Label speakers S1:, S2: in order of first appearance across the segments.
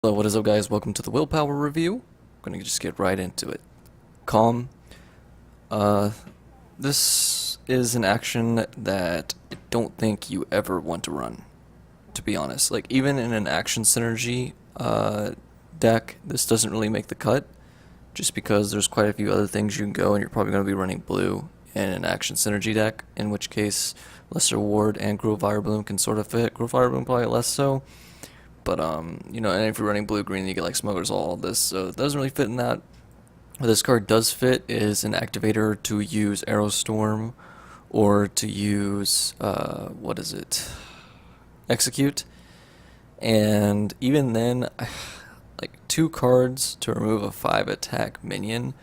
S1: So what is up, guys? Welcome to the willpower review. I'm gonna just get right into it. Calm. Uh, this is an action that I don't think you ever want to run, to be honest. Like, even in an action synergy deck, this doesn't really make the cut, just because there's quite a few other things you can go, and you're probably gonna be running blue in an action synergy deck, in which case Lesser Ward and Groove Fire Bloom can sort of fit. Groove Fire Bloom probably less so. But and if you're running blue green, you get like Smuggler's all this, so it doesn't really fit in that. What this card does fit is an activator to use Arrow Storm, or to use what is it? Execute. And even then, like two cards to remove a 5 attack minion.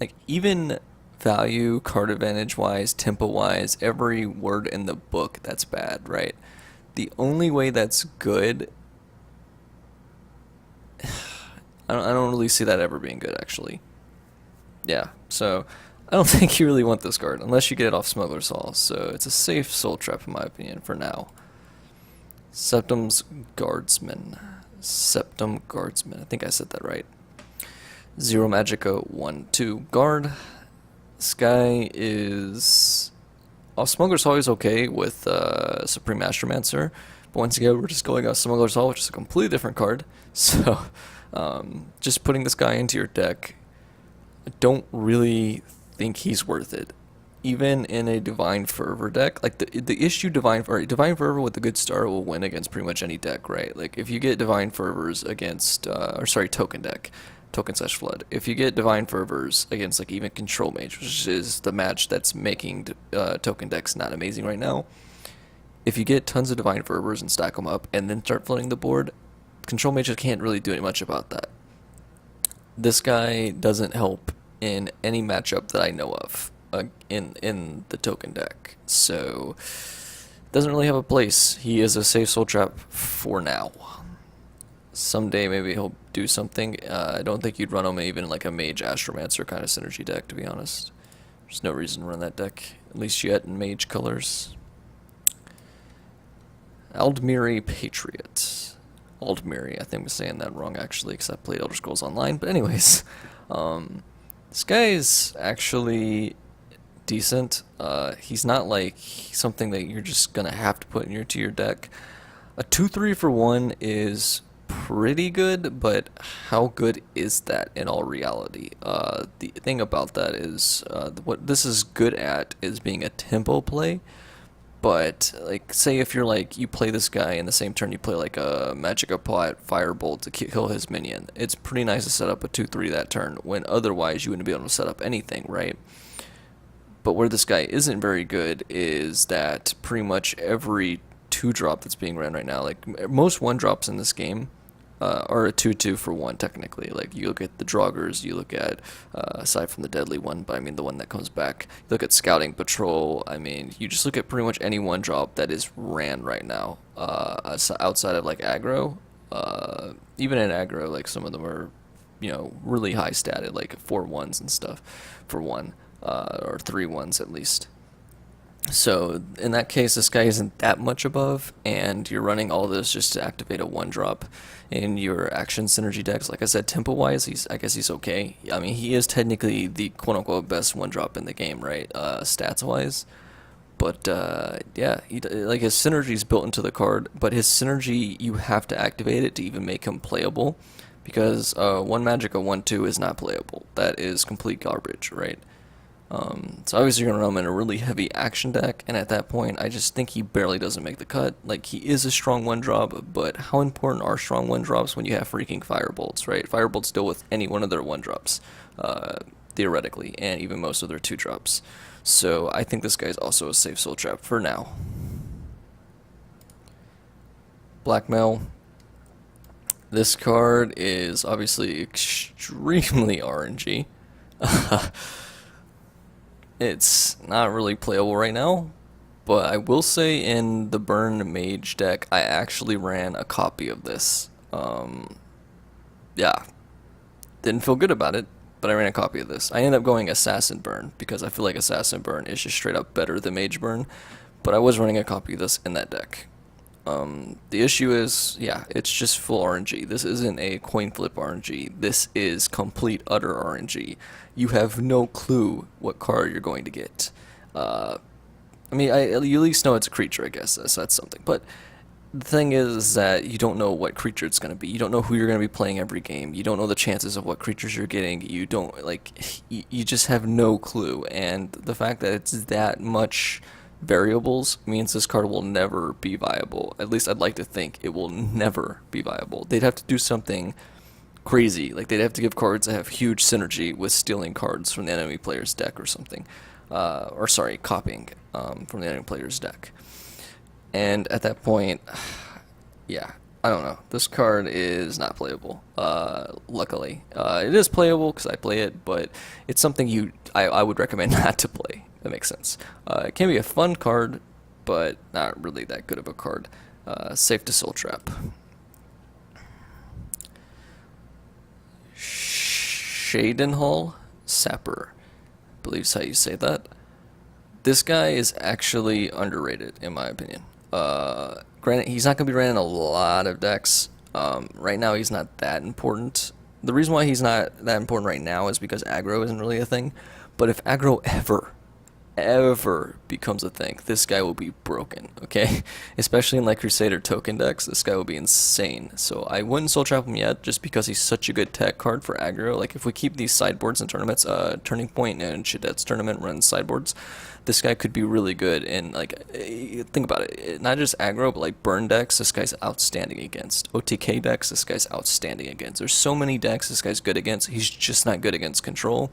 S1: Like, even value, card advantage wise, tempo wise, every word in the book, that's bad, right? The only way that's good, I don't really see that ever being good, actually. Yeah, so I don't think you really want this card unless you get it off Smuggler's Hall. So it's a safe soul trap in my opinion for now. Septum's Guardsman. Septum Guardsman. I think I said that right. Zero Magica 1/2 guard. This guy is off Smuggler's Hall is okay with Supreme Astromancer, but once again, we're just going off Smuggler's Hall, which is a completely different card. So, just putting this guy into your deck, I don't really think he's worth it. Even in a Divine Fervor deck, like the issue Divine Fervor with a good start will win against pretty much any deck, right? Like if you get Divine Fervors against, Token deck, Token/Flood. If you get Divine Fervors against like even Control Mage, which is the match that's making token decks not amazing right now, if you get tons of Divine Fervors and stack them up and then start flooding the board, Control Mage can't really do much about that. This guy doesn't help in any matchup that I know of in the token deck, so doesn't really have a place. He is a safe soul trap for now. Someday maybe he'll do something. I don't think you'd run him even like a Mage Astromancer kind of synergy deck, to be honest. There's no reason to run that deck, at least yet in Mage colors. Aldmiri Patriot. Aldmiri, I think I'm saying that wrong actually, because I played Elder Scrolls Online. But anyways, this guy is actually decent. He's not like something that you're just gonna have to put into your deck. A 2/3 for 1 is pretty good, but how good is that in all reality? The thing about that is, what this is good at is being a tempo play. But like, say if you're like you play this guy in the same turn, you play like a Magic Pot Firebolt to kill his minion. It's pretty nice to set up a 2/3 that turn when otherwise you wouldn't be able to set up anything, right? But where this guy isn't very good is that pretty much every 2-drop that's being ran right now, like most 1-drops in this game, or a 2/2 for 1 technically. Like you look at the Draugrs, you look at, aside from the deadly one, but I mean the one that comes back, you look at Scouting Patrol, I mean you just look at pretty much any 1-drop that is ran right now, outside of like aggro. Even in aggro, like some of them are, really high statted, like 4/1s and stuff for 1, or 3/1s at least. So in that case, this guy isn't that much above, and you're running all this just to activate a 1-drop in your action synergy decks. Like I said, tempo wise, I guess he's okay. I mean, he is technically the quote unquote best 1-drop in the game, right? Stats wise. But yeah, like his synergy is built into the card, but his synergy, you have to activate it to even make him playable, because 1 magic a 1/2 is not playable. That is complete garbage, right? So obviously you're going to run him in a really heavy action deck, and at that point, I just think he barely doesn't make the cut. Like, he is a strong 1-drop, but how important are strong 1-drops when you have freaking Firebolts, right? Firebolts deal with any one of their 1-drops, theoretically, and even most of their 2-drops. So I think this guy's also a safe soul trap for now. Blackmail. This card is obviously extremely RNG. It's not really playable right now, but I will say in the Burn Mage deck, I actually ran a copy of this. Yeah, didn't feel good about it, but I ran a copy of this. I ended up going Assassin Burn because I feel like Assassin Burn is just straight up better than Mage Burn, but I was running a copy of this in that deck. The issue is, yeah, it's just full RNG. This isn't a coin flip RNG. This is complete utter RNG. You have no clue what card you're going to get. Uh, I mean, you at least know it's a creature, I guess. That's something. But the thing is that you don't know what creature it's going to be. You don't know who you're going to be playing every game. You don't know the chances of what creatures you're getting. You don't, like, you just have no clue. And the fact that it's that much variables means this card will never be viable. At least I'd like to think it will never be viable. They'd have to do something crazy. Like, they'd have to give cards that have huge synergy with stealing cards from the enemy player's deck or something. Or sorry, copying from the enemy player's deck. And at that point, yeah, I don't know. This card is not playable. Luckily, it is playable because I play it, but it's something I would recommend not to play. That makes sense. It can be a fun card, but not really that good of a card. Safe to soul trap. Shadenhall Sapper, I believe is how you say that. This guy is actually underrated, in my opinion. Granted, he's not going to be ran in a lot of decks. Right now, he's not that important. The reason why he's not that important right now is because aggro isn't really a thing. But if aggro ever becomes a thing, this guy will be broken, okay? Especially in like Crusader token decks, this guy will be insane. So I wouldn't soul trap him yet just because he's such a good tech card for aggro. Like if we keep these sideboards in tournaments, Turning Point and Shadet's tournament runs sideboards, this guy could be really good. And like, think about it, not just aggro, but like burn decks, this guy's outstanding against. OTK decks, this guy's outstanding against. There's so many decks this guy's good against. He's just not good against control.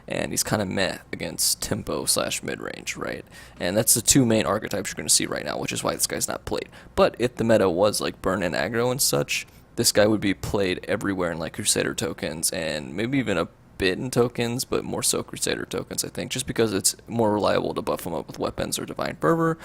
S1: And he's kind of meh against tempo / mid-range, right? And that's the two main archetypes you're going to see right now, which is why this guy's not played. But if the meta was like burn and aggro and such, this guy would be played everywhere in like Crusader tokens and maybe even a bit in tokens, but more so Crusader tokens, I think, just because it's more reliable to buff him up with weapons or Divine Fervor,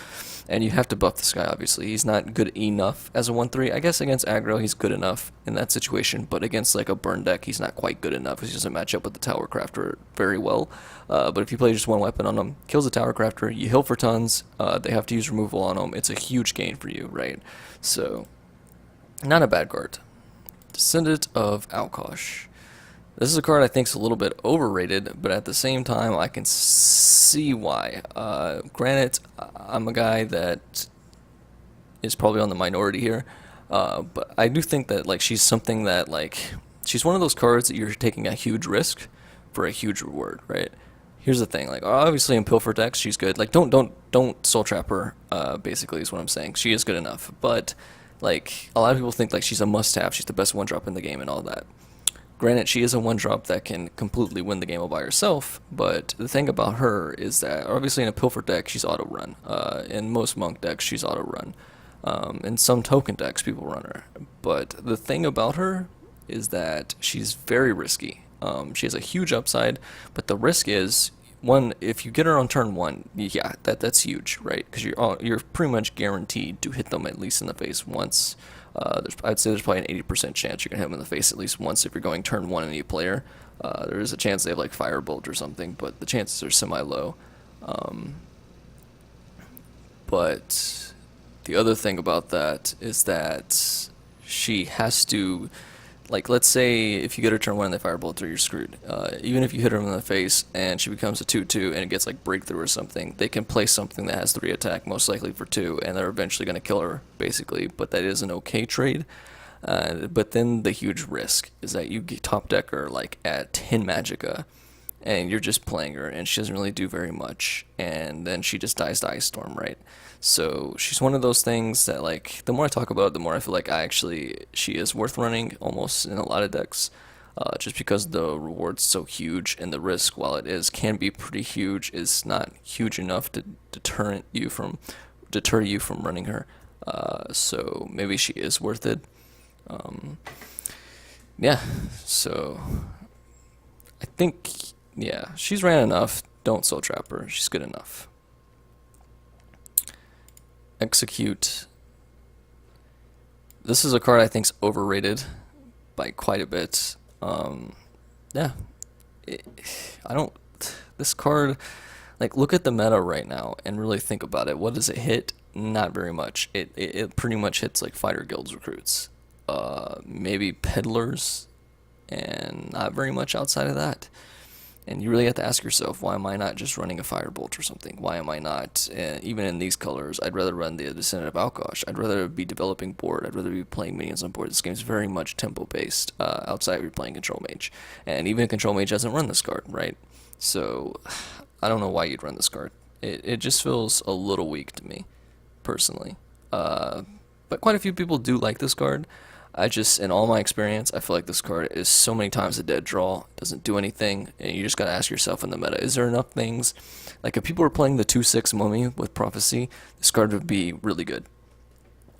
S1: and you have to buff this guy, obviously. He's not good enough as a 1/3. I guess against aggro, he's good enough in that situation, but against like a burn deck, he's not quite good enough. He doesn't match up with the Tower Crafter very well, but if you play just one weapon on him, kills the Tower Crafter, you heal for tons, they have to use removal on him, it's a huge gain for you, right? So, not a bad card. Descendant of Alkosh. This is a card I think is a little bit overrated, but at the same time, I can see why. Granted, I'm a guy that is probably on the minority here, but I do think that like she's something that like she's one of those cards that you're taking a huge risk for a huge reward, right? Here's the thing, like obviously in Pilfer decks she's good. Like don't soul trap her. Basically is what I'm saying. She is good enough, but like a lot of people think like she's a must-have. She's the best one drop in the game and all that. Granted, she is a one-drop that can completely win the game all by herself, but the thing about her is that, obviously in a Pilfer deck, she's auto-run. In most Monk decks, she's auto-run. In some token decks, people run her. But the thing about her is that she's very risky. She has a huge upside, but the risk is, one, if you get her on turn 1, yeah, that's huge, right? Because you're pretty much guaranteed to hit them at least in the face once. I'd say there's probably an 80% chance you're going to hit them in the face at least once if you're going turn 1 any player. There is a chance they have like Firebolt or something, but the chances are semi-low. But the other thing about that is that she has to, like, let's say if you get her turn 1 and they Firebolt her, you're screwed. Even if you hit her in the face and she becomes a 2/2 and it gets like Breakthrough or something, they can play something that has 3 attack, most likely for 2, and they're eventually going to kill her, basically. But that is an okay trade. But then the huge risk is that you get top decker like at 10 Magicka, and you're just playing her, and she doesn't really do very much, and then she just dies to Ice Storm, right? So she's one of those things that, like, the more I talk about it, the more I feel like she is worth running almost in a lot of decks, just because the reward's so huge, and the risk, while it can be pretty huge, is not huge enough to deter you from running her. So maybe she is worth it. Yeah, so I think, yeah, she's ran enough. Don't soul trap her. She's good enough. Execute. This is a card I think's overrated by quite a bit. Yeah, this card, like, look at the meta right now and really think about it. What does it hit? Not very much. It pretty much hits like fighter guilds recruits. Maybe peddlers, and not very much outside of that. And you really have to ask yourself, why am I not just running a firebolt or something? Why am I not, even in these colors, I'd rather run the Descendant of Alkosh. I'd rather be developing board. I'd rather be playing minions on board. This game's very much tempo based, outside of you're playing Control Mage. And even Control Mage doesn't run this card, right? So, I don't know why you'd run this card. It just feels a little weak to me, personally. But quite a few people do like this card. I just, in all my experience, I feel like this card is so many times a dead draw, doesn't do anything, and you just gotta ask yourself in the meta, is there enough things? Like, if people were playing the 2/6 Mummy with Prophecy, this card would be really good.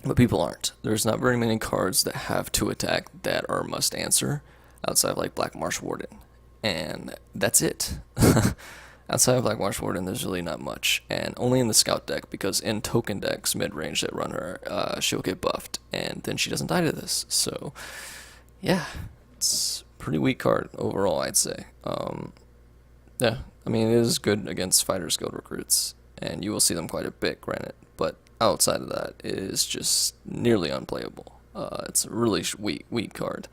S1: But people aren't. There's not very many cards that have 2 attack that are must answer, outside of like Black Marsh Warden. And that's it. Outside of Black Marsh Warden, there's really not much, and only in the Scout deck, because in token decks mid-range that run her, she'll get buffed, and then she doesn't die to this. So, yeah, it's a pretty weak card overall, I'd say. Yeah, I mean, it is good against Fighters Guild recruits, and you will see them quite a bit, granted, but outside of that, it is just nearly unplayable. It's a really weak card,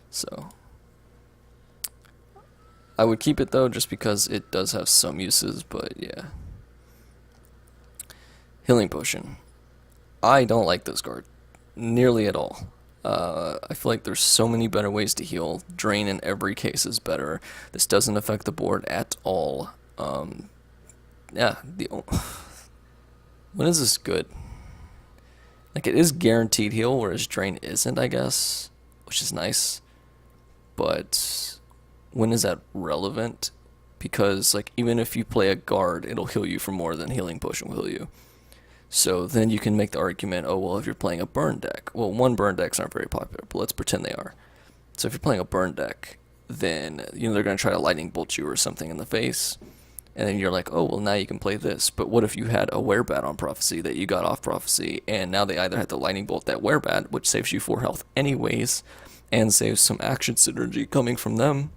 S1: so... I would keep it though, just because it does have some uses, but yeah. Healing Potion. I don't like this card, nearly at all. I feel like there's so many better ways to heal. Drain in every case is better. This doesn't affect the board at all. Yeah, when is this good? Like, it is guaranteed heal, whereas Drain isn't, I guess, which is nice. But... when is that relevant? Because, like, even if you play a guard, it'll heal you for more than Healing Potion will heal you. So then you can make the argument, oh, well, if you're playing a burn deck, well, burn decks aren't very popular, but let's pretend they are. So if you're playing a burn deck, then, they're going to try to lightning bolt you or something in the face, and then you're like, oh, well, now you can play this. But what if you had a Werebat on Prophecy that you got off Prophecy, and now they either had to lightning bolt that Werebat, which saves you 4 health anyways, and saves some action synergy coming from them,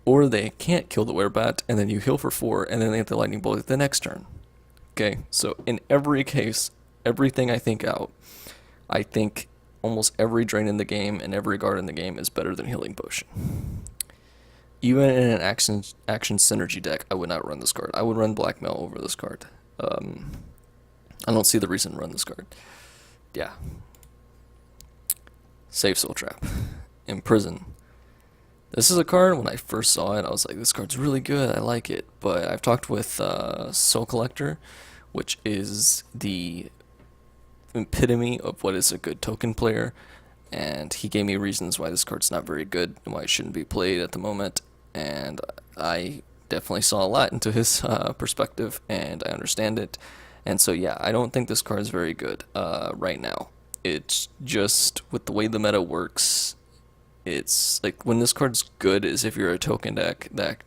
S1: or they can't kill the Werebat, and then you heal for 4, and then they have to lightning bolt it the next turn. Okay, so in every case, everything I think out, I think almost every drain in the game and every guard in the game is better than Healing Potion. Even in an action synergy deck, I would not run this card. I would run Blackmail over this card. I don't see the reason to run this card. Yeah. Save Soul Trap. Imprison. This is a card, when I first saw it, I was like, this card's really good, I like it. But I've talked with Soul Collector, which is the epitome of what is a good token player, and he gave me reasons why this card's not very good and why it shouldn't be played at the moment, and I definitely saw a lot into his perspective, and I understand it. And so yeah, I don't think this card is very good right now. It's just, with the way the meta works, it's like, when this card's good is if you're a token deck that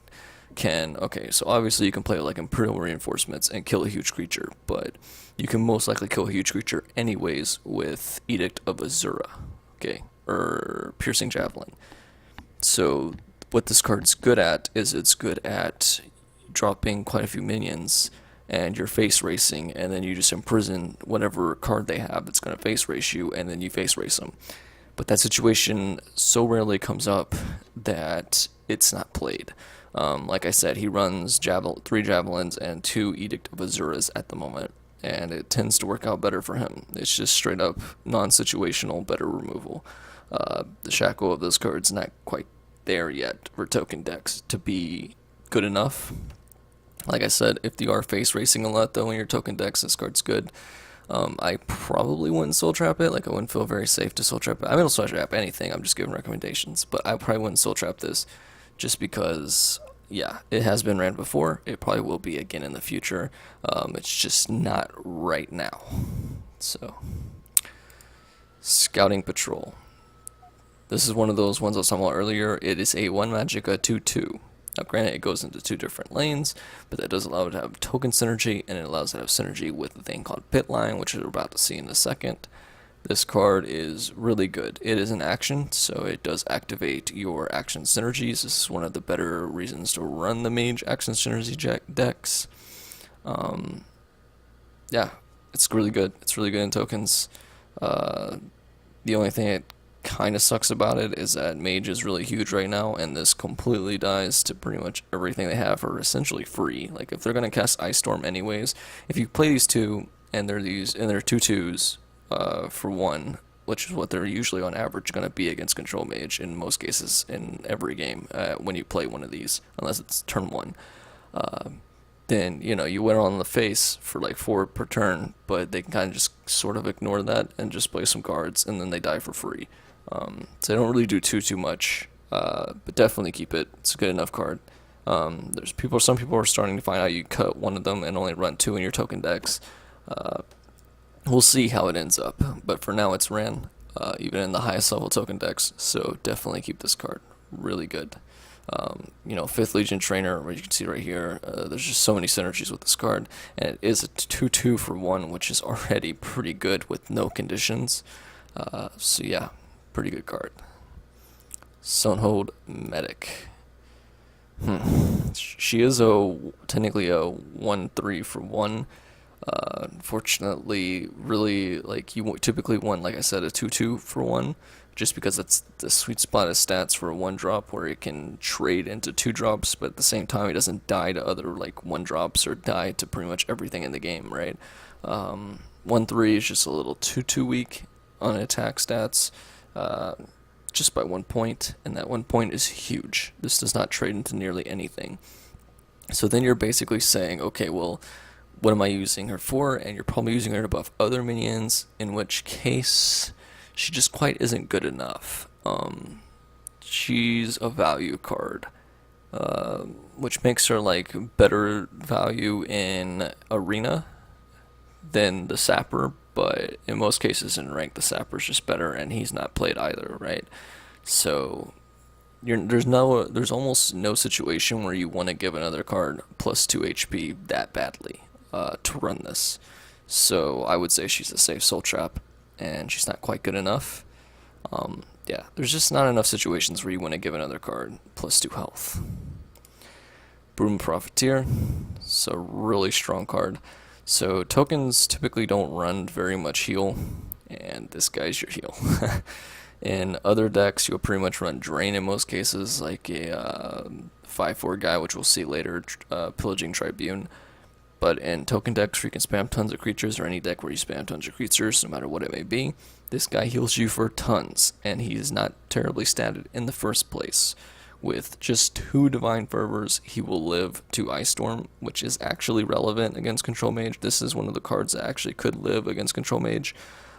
S1: can, okay, so obviously you can play like Imperial Reinforcements and kill a huge creature, but you can most likely kill a huge creature anyways with Edict of Azura, okay, or Piercing Javelin. So what this card's good at is it's good at dropping quite a few minions, and you're face racing, and then you just imprison whatever card they have that's going to face race you, and then you face race them. But that situation so rarely comes up that it's not played. Like I said, he runs 3 Javelins and 2 Edict of Azuras at the moment, and it tends to work out better for him. It's just straight up non-situational, better removal. The Shackle of this card's not quite there yet for token decks to be good enough. Like I said, if you are face racing a lot though in your token decks, this card's good. I probably wouldn't Soul Trap it. Like, I wouldn't feel very safe to Soul Trap it. I mean, I'll Soul Trap anything. I'm just giving recommendations. But I probably wouldn't Soul Trap this just because, yeah, it has been ran before. It probably will be again in the future. It's just not right now. So, Scouting Patrol. This is one of those ones I was talking about earlier. It is a 1 Magicka 2/2. Now, granted, it goes into 2 different lanes, but that does allow it to have token synergy, and it allows it to have synergy with a thing called Pit Line, which we're about to see in a second. This card is really good. It is an action, so it does activate your action synergies. This is one of the better reasons to run the Mage action synergy decks. Yeah, It's really good. It's really good in tokens. Uh, the only thing that kind of sucks about it is that mage is really huge right now, and this completely dies to pretty much everything they have for essentially free. Like if they're gonna cast Ice Storm anyways, if you play these two and they're two twos for one, which is what they're usually on average gonna be against control mage in most cases in every game when you play one of these, unless it's turn one. Uh, then you went on the face for like 4 per turn, but they can kind of just sort of ignore that and just play some cards, and then they die for free. So they don't really do too much, but definitely keep it. It's a good enough card. Some people are starting to find out you cut one of them and only run 2 in your token decks. Uh, we'll see how it ends up, but for now it's ran, even in the highest level token decks. So definitely keep this card. Really good. 5th Legion Trainer, where you can see right here, there's just so many synergies with this card, and it is a 2/2 for 1, which is already pretty good with no conditions. So yeah, pretty good card. Sunhold Medic. She is technically a 1/3 for 1. Unfortunately, really, like you typically want, like I said, a 2/2 for 1, just because that's the sweet spot of stats for a 1 drop where it can trade into 2 drops, but at the same time it doesn't die to other like 1 drops or die to pretty much everything in the game, right? 1/3 is just a little too weak on attack stats, just by 1 point, and that 1 point is huge. This does not trade into nearly anything. So then you're basically saying, okay, well, what am I using her for? And you're probably using her to buff other minions, in which case she just quite isn't good enough. She's a value card, which makes her like better value in arena than the sapper, but in most cases in rank the sapper's just better, and he's not played either, right? So there's almost no situation where you want to give another card plus 2 HP that badly to run this. So I would say she's a safe soul trap, and she's not quite good enough. Yeah, there's just not enough situations where you want to give another card plus 2 health. Broom Profiteer, so really strong card. So tokens typically don't run very much heal, and this guy's your heal. In other decks, you'll pretty much run Drain in most cases, like a 5/4 guy, which we'll see later, Pillaging Tribune. But in token decks where you can spam tons of creatures, or any deck where you spam tons of creatures, no matter what it may be, this guy heals you for tons, and he's not terribly statted in the first place. With just 2 Divine Fervors, he will live to Ice Storm, which is actually relevant against Control Mage. This is one of the cards that actually could live against Control Mage.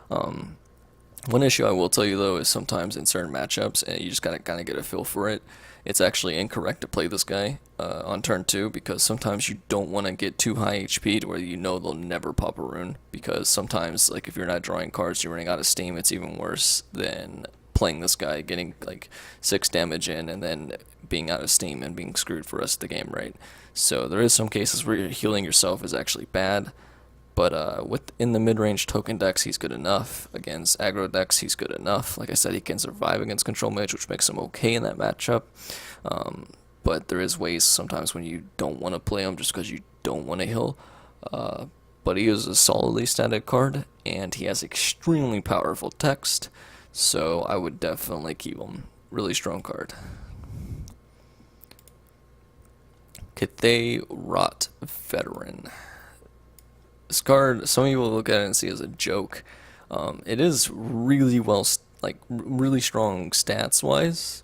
S1: One issue I will tell you though is sometimes in certain matchups, and you just gotta kind of get a feel for it, it's actually incorrect to play this guy on turn 2, because sometimes you don't want to get too high HP to where you know they'll never pop a rune, because sometimes, like, if you're not drawing cards, you're running out of steam, it's even worse than playing this guy, getting like 6 damage in, and then being out of steam and being screwed for the rest of the game, right? So there is some cases where you're healing yourself is actually bad. But in the mid-range token decks, he's good enough. Against aggro decks, he's good enough. Like I said, he can survive against Control Mage, which makes him okay in that matchup. But there is ways sometimes when you don't want to play him just because you don't want to heal. But he is a solidly static card, and he has extremely powerful text, so I would definitely keep him. Really strong card. Cathay Rot Veteran. This card, some people look at it and see it as a joke. It is really really strong stats-wise.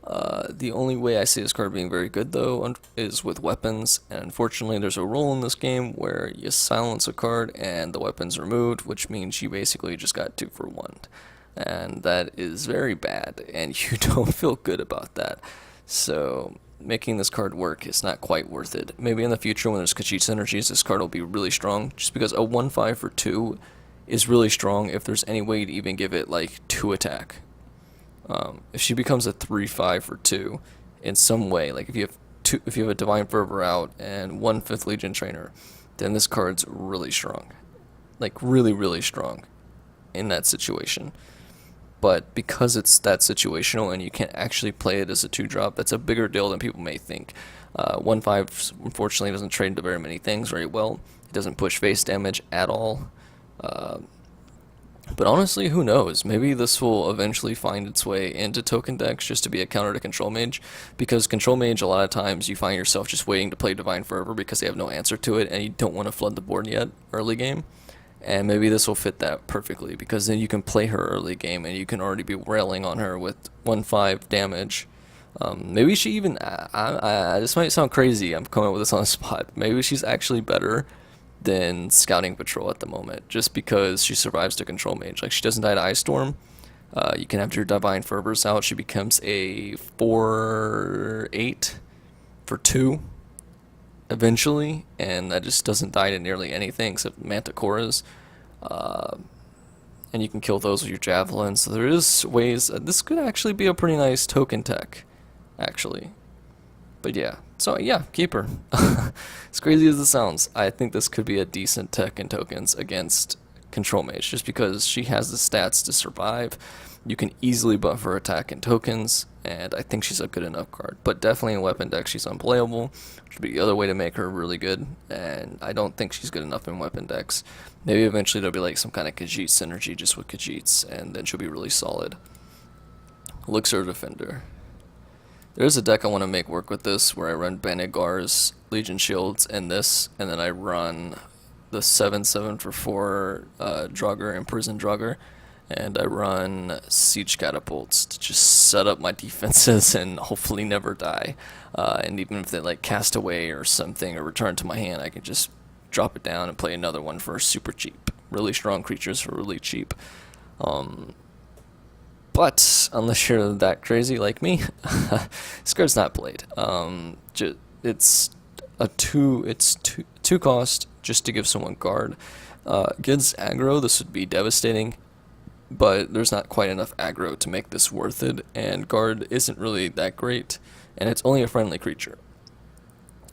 S1: The only way I see this card being very good, though, is with weapons, and unfortunately there's a rule in this game where you silence a card and the weapon's removed, which means you basically just got 2 for 1. And that is very bad, and you don't feel good about that. So making this card work is not quite worth it. Maybe in the future when there's Khajiit synergies, this card will be really strong, just because a 1/5 for 2 is really strong if there's any way to even give it like 2 attack. If she becomes a 3/5 for 2 in some way, like if you have a Divine Fervor out and 1 5th Legion Trainer, then this card's really strong. Like really strong in that situation. But because it's that situational and you can't actually play it as a 2-drop, that's a bigger deal than people may think. 1/5 unfortunately doesn't trade into very many things very well. It doesn't push face damage at all. But honestly, who knows? Maybe this will eventually find its way into token decks just to be a counter to Control Mage, because Control Mage, a lot of times you find yourself just waiting to play Divine Fervor because they have no answer to it and you don't want to flood the board yet early game. And maybe this will fit that perfectly, because then you can play her early game and you can already be railing on her with 1-5 damage. Maybe she even, this might sound crazy, I'm coming up with this on the spot. Maybe she's actually better than Scouting Patrol at the moment, just because she survives to Control Mage. Like, she doesn't die to Ice Storm. You can have your Divine Fervors out. She becomes a 4/8 for 2 eventually, and that just doesn't die to nearly anything except Manticoras. Uh, and you can kill those with your Javelin. So there is ways. This could actually be a pretty nice token tech, actually. But yeah, so yeah, keep her. As crazy as it sounds, I think this could be a decent tech in tokens against Control Mage, just because she has the stats to survive. You can easily buff her attack in tokens, and I think she's a good enough card. But definitely in weapon deck, she's unplayable, which would be the other way to make her really good, and I don't think she's good enough in weapon decks. Maybe eventually there'll be like some kind of Khajiit synergy just with Khajiits, and then she'll be really solid. Elixir Defender. There's a deck I want to make work with this, where I run Banegar's Legion Shields and this, and then I run the 7/7 for 4 Draugr and Prison Draugr, and I run Siege Catapults to just set up my defenses and hopefully never die. And even if they like cast away or something or return to my hand, I can just drop it down and play another one for super cheap. Really strong creatures for really cheap. But unless you're that crazy like me, this card's not played. It's a two cost just to give someone guard. Against aggro, this would be devastating, but there's not quite enough aggro to make this worth it, and guard isn't really that great, and it's only a friendly creature.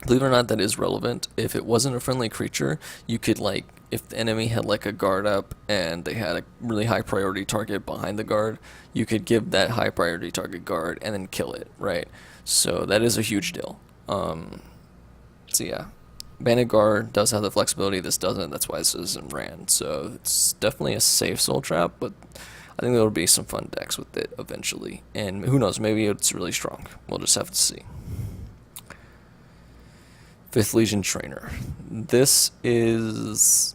S1: Believe it or not, that is relevant. If it wasn't a friendly creature, you could, like, if the enemy had like a guard up and they had a really high priority target behind the guard, you could give that high priority target guard and then kill it, right? So that is a huge deal. So yeah, Banegar does have the flexibility, this doesn't, that's why this isn't ran. So it's definitely a safe soul trap, but I think there'll be some fun decks with it eventually. And who knows, maybe it's really strong. We'll just have to see. 5th Legion Trainer. This is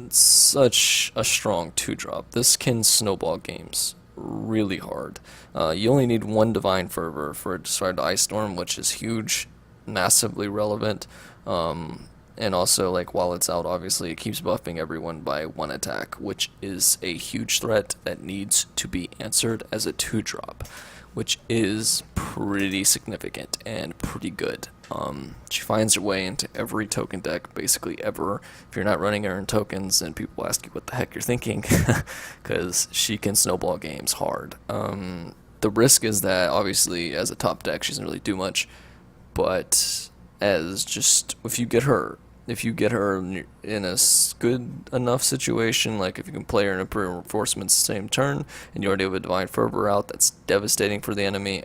S1: such a strong 2-drop. This can snowball games really hard. You only need 1 Divine Fervor for it to start to Ice Storm, which is huge, massively relevant. And also, like, while it's out, obviously, it keeps buffing everyone by 1 attack, which is a huge threat that needs to be answered as a 2-drop, which is pretty significant and pretty good. She finds her way into every token deck, basically ever. If you're not running her in tokens, then people ask you what the heck you're thinking, because she can snowball games hard. The risk is that, obviously, as a top deck, she doesn't really do much, but as just, if you get her in a good enough situation, like if you can play her in Imperial Reinforcements the same turn, and you already have a Divine Fervor out, that's devastating for the enemy.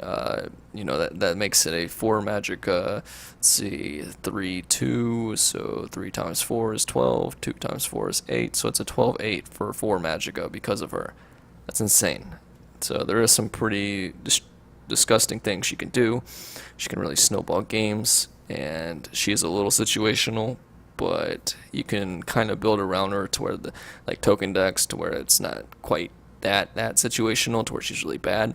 S1: That makes it a 4 magic, let's see, 3/2, so 3 times 4 is 12, 2 times 4 is 8, so it's a 12/8 for 4 Magicka because of her. That's insane. So there is some pretty disgusting things she can do. She can really snowball games, and she is a little situational, but you can kind of build around her to where the, like, token decks, to where it's not quite that situational, to where she's really bad.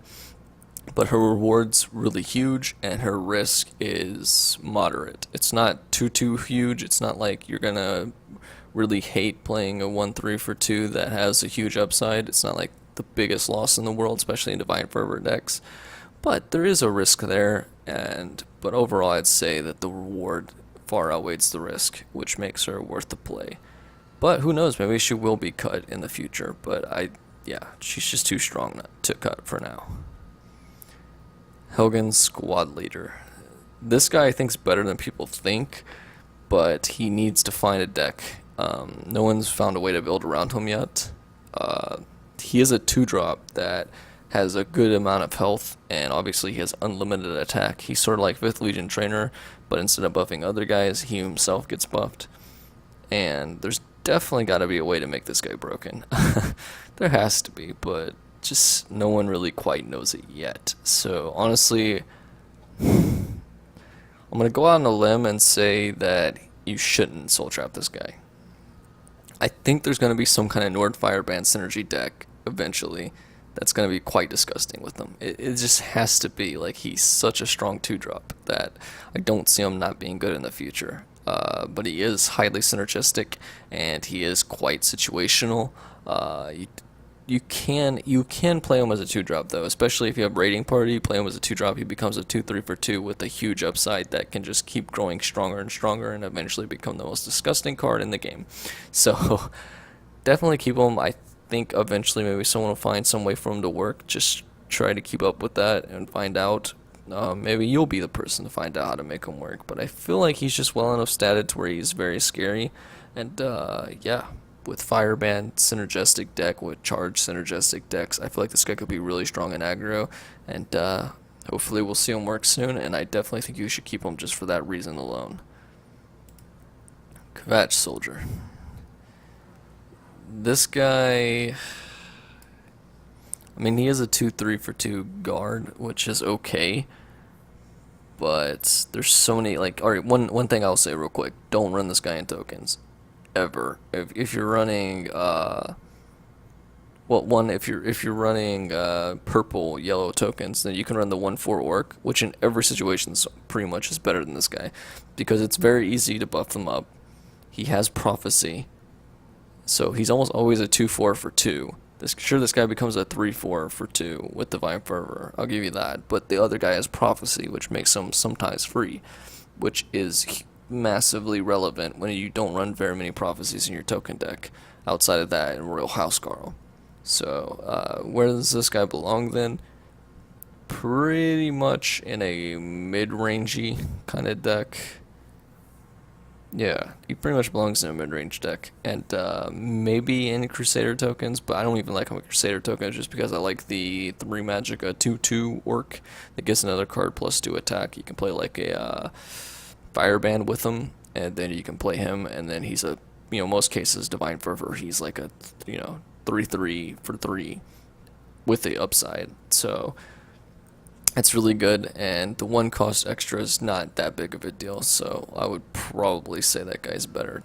S1: But her reward's really huge, and her risk is moderate. It's not too huge. It's not like you're gonna really hate playing a 1/3 for 2 that has a huge upside. It's not like the biggest loss in the world, especially in Divine Fervor decks. But there is a risk there, but overall I'd say that the reward far outweighs the risk, which makes her worth the play. But who knows, maybe she will be cut in the future, but she's just too strong to cut for now. Helgen's Squad Leader. This guy I think's better than people think, but he needs to find a deck. No one's found a way to build around him yet. He is a 2-drop that has a good amount of health, and obviously he has unlimited attack. He's sort of like 5th Legion Trainer, but instead of buffing other guys, he himself gets buffed. And there's definitely got to be a way to make this guy broken. There has to be, but just no one really quite knows it yet. So honestly, I'm gonna go out on a limb and say that you shouldn't soul trap this guy. I think there's gonna be some kind of Nord Fireband synergy deck eventually that's gonna be quite disgusting with him. It just has to be. Like, he's such a strong 2-drop that I don't see him not being good in the future. But he is highly synergistic and he is quite situational. You can play him as a 2-drop though, especially if you have raiding party. Play him as a 2-drop, he becomes a 2/3 for 2 with a huge upside that can just keep growing stronger and stronger and eventually become the most disgusting card in the game. So definitely keep him. I think eventually maybe someone will find some way for him to work. Just try to keep up with that and find out. Maybe you'll be the person to find out how to make him work. But I feel like he's just well enough statted to where he's very scary. And yeah, with Fireband synergistic deck, with Charge synergistic decks, I feel like this guy could be really strong in aggro. And hopefully we'll see him work soon. And I definitely think you should keep him just for that reason alone. Kvatch Soldier. This guy, I mean, he is a 2/3 for 2 guard, which is okay. But there's so many, like, alright, one thing I'll say real quick. Don't run this guy in tokens. Ever. If you're running, if you're running purple, yellow tokens, then you can run the 1/4 orc, which in every situation pretty much is better than this guy. Because it's very easy to buff them up. He has prophecy. So he's almost always a 2/4 for 2. Sure, this guy becomes a 3/4 for 2 with Divine Fervor. I'll give you that. But the other guy has prophecy, which makes him sometimes free, which is massively relevant when you don't run very many prophecies in your token deck. Outside of that, in Royal Housecarl. So where does this guy belong then? Pretty much in a mid-rangey kind of deck. Yeah, he pretty much belongs in a mid-range deck, and maybe in Crusader tokens, but I don't even like him with Crusader tokens just because I like the 3 magic, a 2/2 orc that gets another card plus 2 attack. You can play like a Fireband with him, and then you can play him, and then he's a, most cases, Divine Fervor, he's like a, 3/3 for 3 with the upside, so it's really good, and the 1 cost extra is not that big of a deal, so I would probably say that guy's better.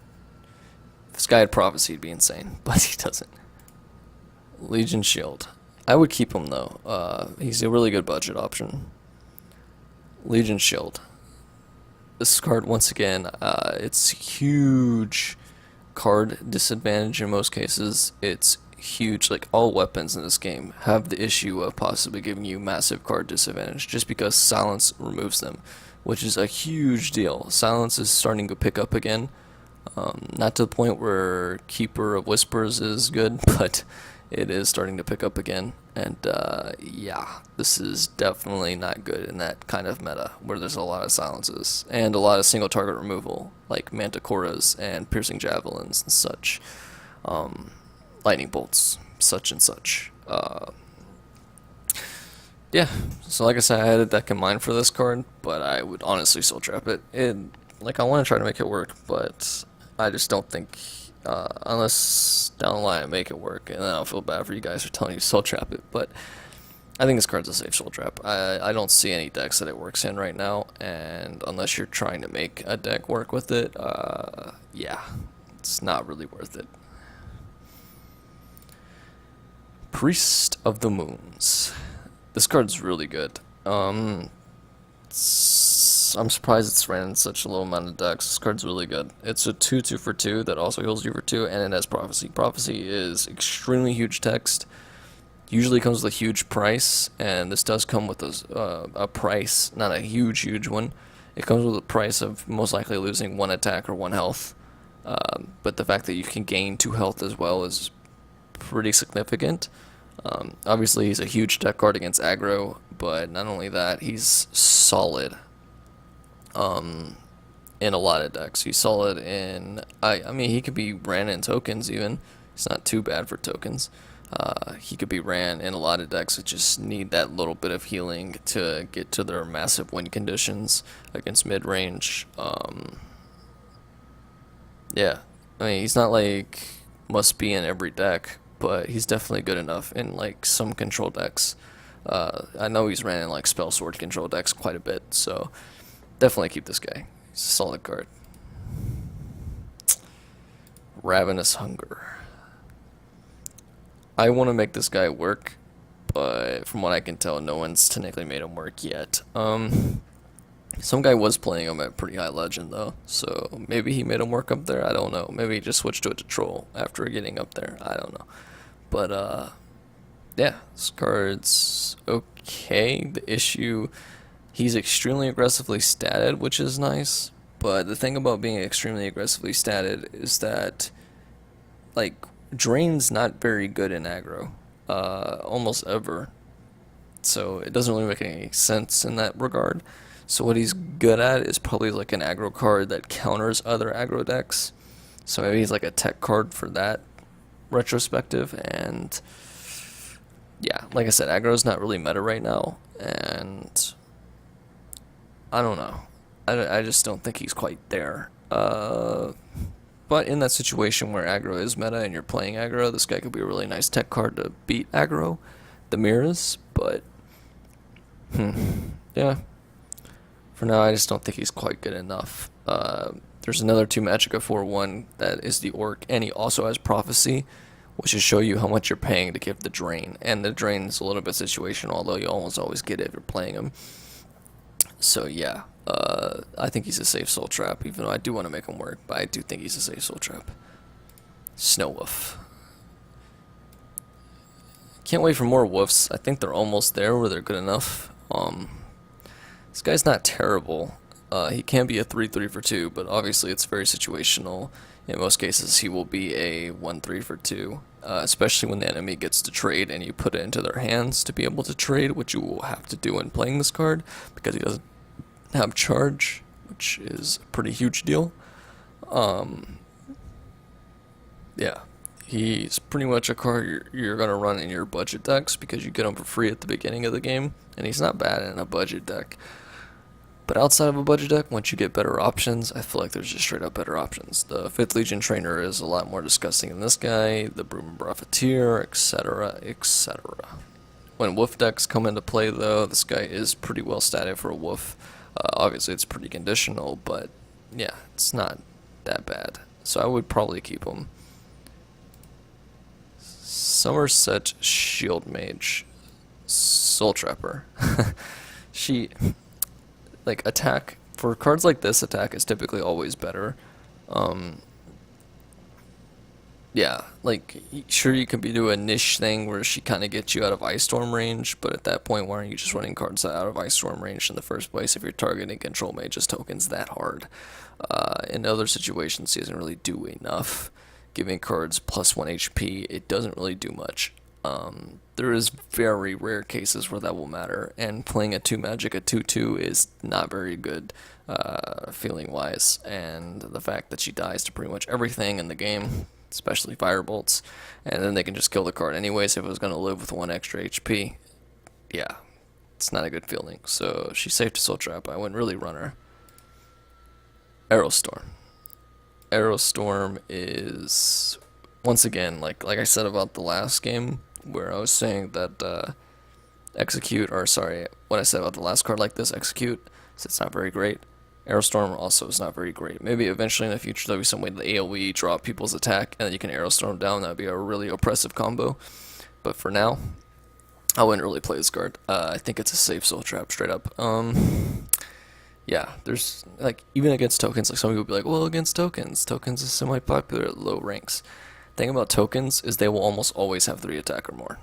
S1: If this guy had prophecy, he'd be insane, but he doesn't. Legion Shield. I would keep him though. He's a really good budget option. Legion Shield. This card, once again, it's huge card disadvantage in most cases. It's huge. Like, all weapons in this game have the issue of possibly giving you massive card disadvantage just because silence removes them, which is a huge deal. Silence is starting to pick up again. Not to the point where Keeper of Whispers is good, but it is starting to pick up again. And yeah, this is definitely not good in that kind of meta where there's a lot of silences and a lot of single target removal, like Manticoras and Piercing Javelins and such. Lightning bolts, such and such. Yeah, so like I said, I had a deck in mind for this card, but I would honestly soul trap it. Like, I want to try to make it work, but I just don't think, unless down the line I make it work, and then I'll feel bad for you guys for telling you to soul trap it, but I think this card's a safe soul trap. I don't see any decks that it works in right now, and unless you're trying to make a deck work with it, yeah, it's not really worth it. Priest of the Moons. This card's really good. I'm surprised it's ran in such a low amount of decks. This card's really good. It's a 2/2 for 2 that also heals you for 2, and it has Prophecy. Prophecy is extremely huge text. Usually comes with a huge price, and this does come with a price, not a huge one. It comes with a price of most likely losing 1 attack or 1 health. But the fact that you can gain 2 health as well is pretty significant. Obviously he's a huge deck card against aggro, but not only that, he's solid in a lot of decks. He's solid in, I mean, he could be ran in tokens even. It's not too bad for tokens. He could be ran in a lot of decks that just need that little bit of healing to get to their massive win conditions against mid-range. Yeah, I mean, he's not like must be in every deck, but he's definitely good enough in like some control decks. I know he's ran in like spell sword control decks quite a bit, so definitely keep this guy. He's a solid card. Ravenous Hunger. I want to make this guy work, but from what I can tell, no one's technically made him work yet. Some guy was playing him at pretty high legend though, so maybe he made him work up there. I don't know. Maybe he just switched to it to troll after getting up there. I don't know. But yeah, this card's okay. The issue, he's extremely aggressively statted, which is nice. But the thing about being extremely aggressively statted is that like Drain's not very good in aggro, almost ever. So it doesn't really make any sense in that regard. So what he's good at is probably like an aggro card that counters other aggro decks. So maybe he's like a tech card for that retrospective. And yeah, like I said, aggro's not really meta right now, and I don't know. I just don't think he's quite there. But in that situation where aggro is meta and you're playing aggro, this guy could be a really nice tech card to beat aggro, the mirrors. But yeah, for now I just don't think he's quite good enough. There's another 2 magic of 4/1 that is the orc, and he also has prophecy, which should show you how much you're paying to give the drain. And the drain is a little bit situational, although you almost always get it if you're playing him. So yeah, I think he's a safe soul trap, even though I do want to make him work, but I do think he's a safe soul trap. Snow Wolf. Can't wait for more wolves. I think they're almost there where they're good enough. This guy's not terrible. He can be a 3/3 for 2, but obviously it's very situational. In most cases, he will be a 1/3 for 2, especially when the enemy gets to trade and you put it into their hands to be able to trade, which you will have to do when playing this card, because he doesn't have charge, which is a pretty huge deal. Yeah, he's pretty much a card you're going to run in your budget decks because you get him for free at the beginning of the game, and he's not bad in a budget deck. But outside of a budget deck, once you get better options, I feel like there's just straight up better options. The 5th Legion Trainer is a lot more disgusting than this guy, the Broom and Profiteer, etc., etc. When wolf decks come into play though, this guy is pretty well statted for a wolf. Obviously it's pretty conditional, but yeah, it's not that bad. So I would probably keep him. Somerset Shield Mage. Soul Trapper. She... like, attack, for cards like this, attack is typically always better. Yeah, like, sure you can do a niche thing where she kind of gets you out of Ice Storm range, but at that point, why aren't you just running cards out of Ice Storm range in the first place if you're targeting Control Mage's tokens that hard? In other situations, he doesn't really do enough. Giving cards +1 HP, it doesn't really do much. There is very rare cases where that will matter, and playing a 2 magic, a 2/2 is not very good, feeling wise, and the fact that she dies to pretty much everything in the game, especially firebolts, and then they can just kill the card anyways if it was going to live with 1 extra HP, yeah, it's not a good feeling. So she's safe to soul trap. I wouldn't really run her. Aerostorm. Aerostorm is, once again, like I said about the last game, where I was saying that execute, or sorry, what I said about the last card like this, execute, so it's not very great. Aerostorm also is not very great. Maybe eventually in the future there'll be some way to AoE drop people's attack, and then you can Aerostorm down. That would be a really oppressive combo. But for now, I wouldn't really play this card. I think it's a safe soul trap, straight up. Yeah, there's, like, even against tokens, like, some people will be like, well, against tokens is semi-popular at low ranks. Thing about tokens is they will almost always have 3 attack or more.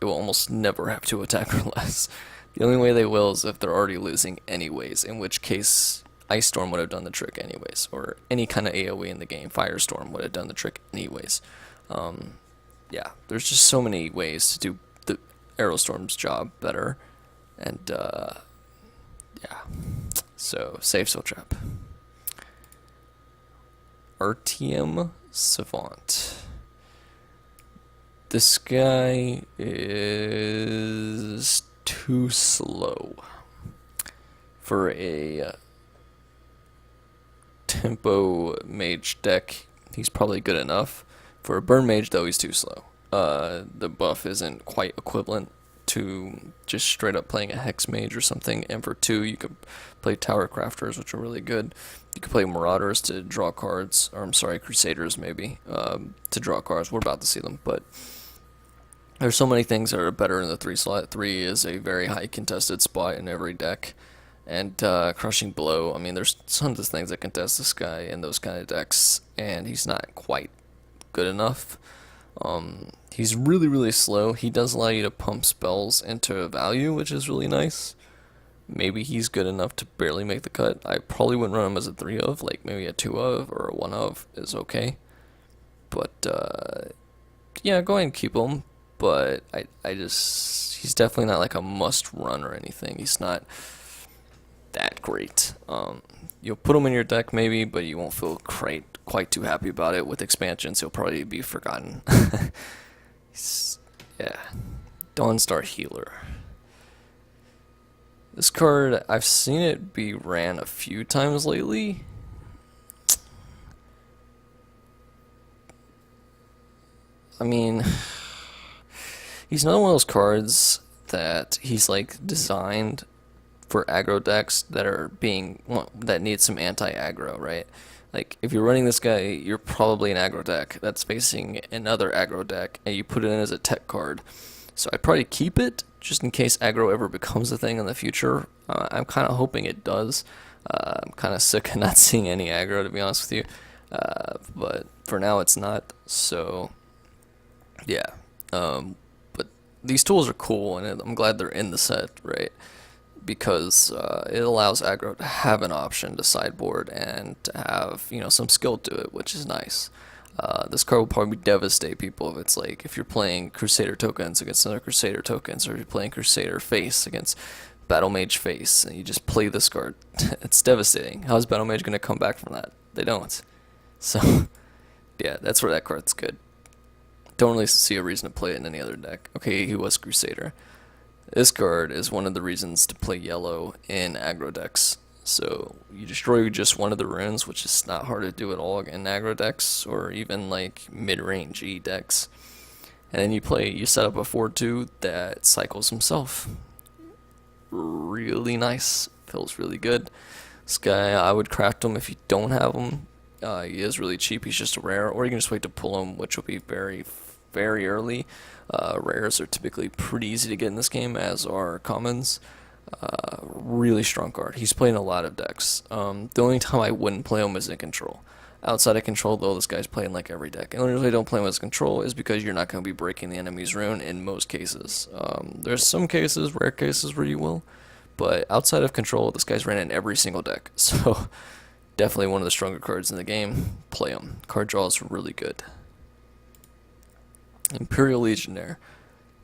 S1: It will almost never have 2 attack or less. The only way they will is if they're already losing anyways, in which case Ice Storm would have done the trick anyways, or any kind of AoE in the game, Firestorm would have done the trick anyways. Yeah, there's just so many ways to do the Aerostorm's job better, and yeah, so safe soul trap. RTM Savant. This guy is too slow for a tempo mage deck. he's probably good enough. For a burn mage, though, he's too slow. The buff isn't quite equivalent to just straight up playing a hex mage or something. And for 2, you could play tower crafters, which are really good. You could play marauders to draw cards, or I'm sorry, crusaders maybe, to draw cards. We're about to see them, but there's so many things that are better in the 3 slot. 3 is a very high contested spot in every deck. And crushing blow, I mean, there's tons of things that contest this guy in those kind of decks, and he's not quite good enough. He's really, really slow. He does allow you to pump spells into value, which is really nice. Maybe he's good enough to barely make the cut. I probably wouldn't run him as a 3 of, like maybe a 2 of or a 1 of is okay. But yeah, go ahead and keep him. But he's definitely not like a must run or anything. He's not that great. You'll put him in your deck maybe, but you won't feel quite too happy about it. With expansions, he'll probably be forgotten. Yeah, Dawnstar Healer. This card, I've seen it be ran a few times lately. I mean, he's not one of those cards that he's like designed for aggro decks that are that need some anti-aggro, right? Like if you're running this guy, you're probably an aggro deck that's facing another aggro deck, and you put it in as a tech card. So I'd probably keep it just in case aggro ever becomes a thing in the future. I'm kind of hoping it does. I'm kind of sick of not seeing any aggro, to be honest with you. But for now, it's not. So yeah. But these tools are cool, and I'm glad they're in the set, right? Because it allows aggro to have an option to sideboard and to have some skill to it, which is nice. This card will probably devastate people if you're playing Crusader tokens against another Crusader tokens, or if you're playing Crusader face against Battle Mage face, and you just play this card. It's devastating. How's Battle Mage going to come back from that? They don't. So, yeah, that's where that card's good. Don't really see a reason to play it in any other deck. Okay, he was Crusader. This card is one of the reasons to play yellow in aggro decks. So you destroy just one of the runes, which is not hard to do at all in aggro decks or even like mid-range E decks. And then you set up a 4/2 that cycles himself. Really nice. Feels really good. This guy, I would craft him if you don't have him. He is really cheap. He's just a rare, or you can just wait to pull him, which will be very, very early. Rares are typically pretty easy to get in this game, as are commons. Really strong card. He's played in a lot of decks. The only time I wouldn't play him is in control. Outside of control, though, this guy's playing like every deck. And the only reason I don't play him as control is because you're not going to be breaking the enemy's rune in most cases. There's some cases, rare cases, where you will. But outside of control, this guy's ran in every single deck. So definitely one of the stronger cards in the game. Play him. Card draw is really good. Imperial Legionnaire.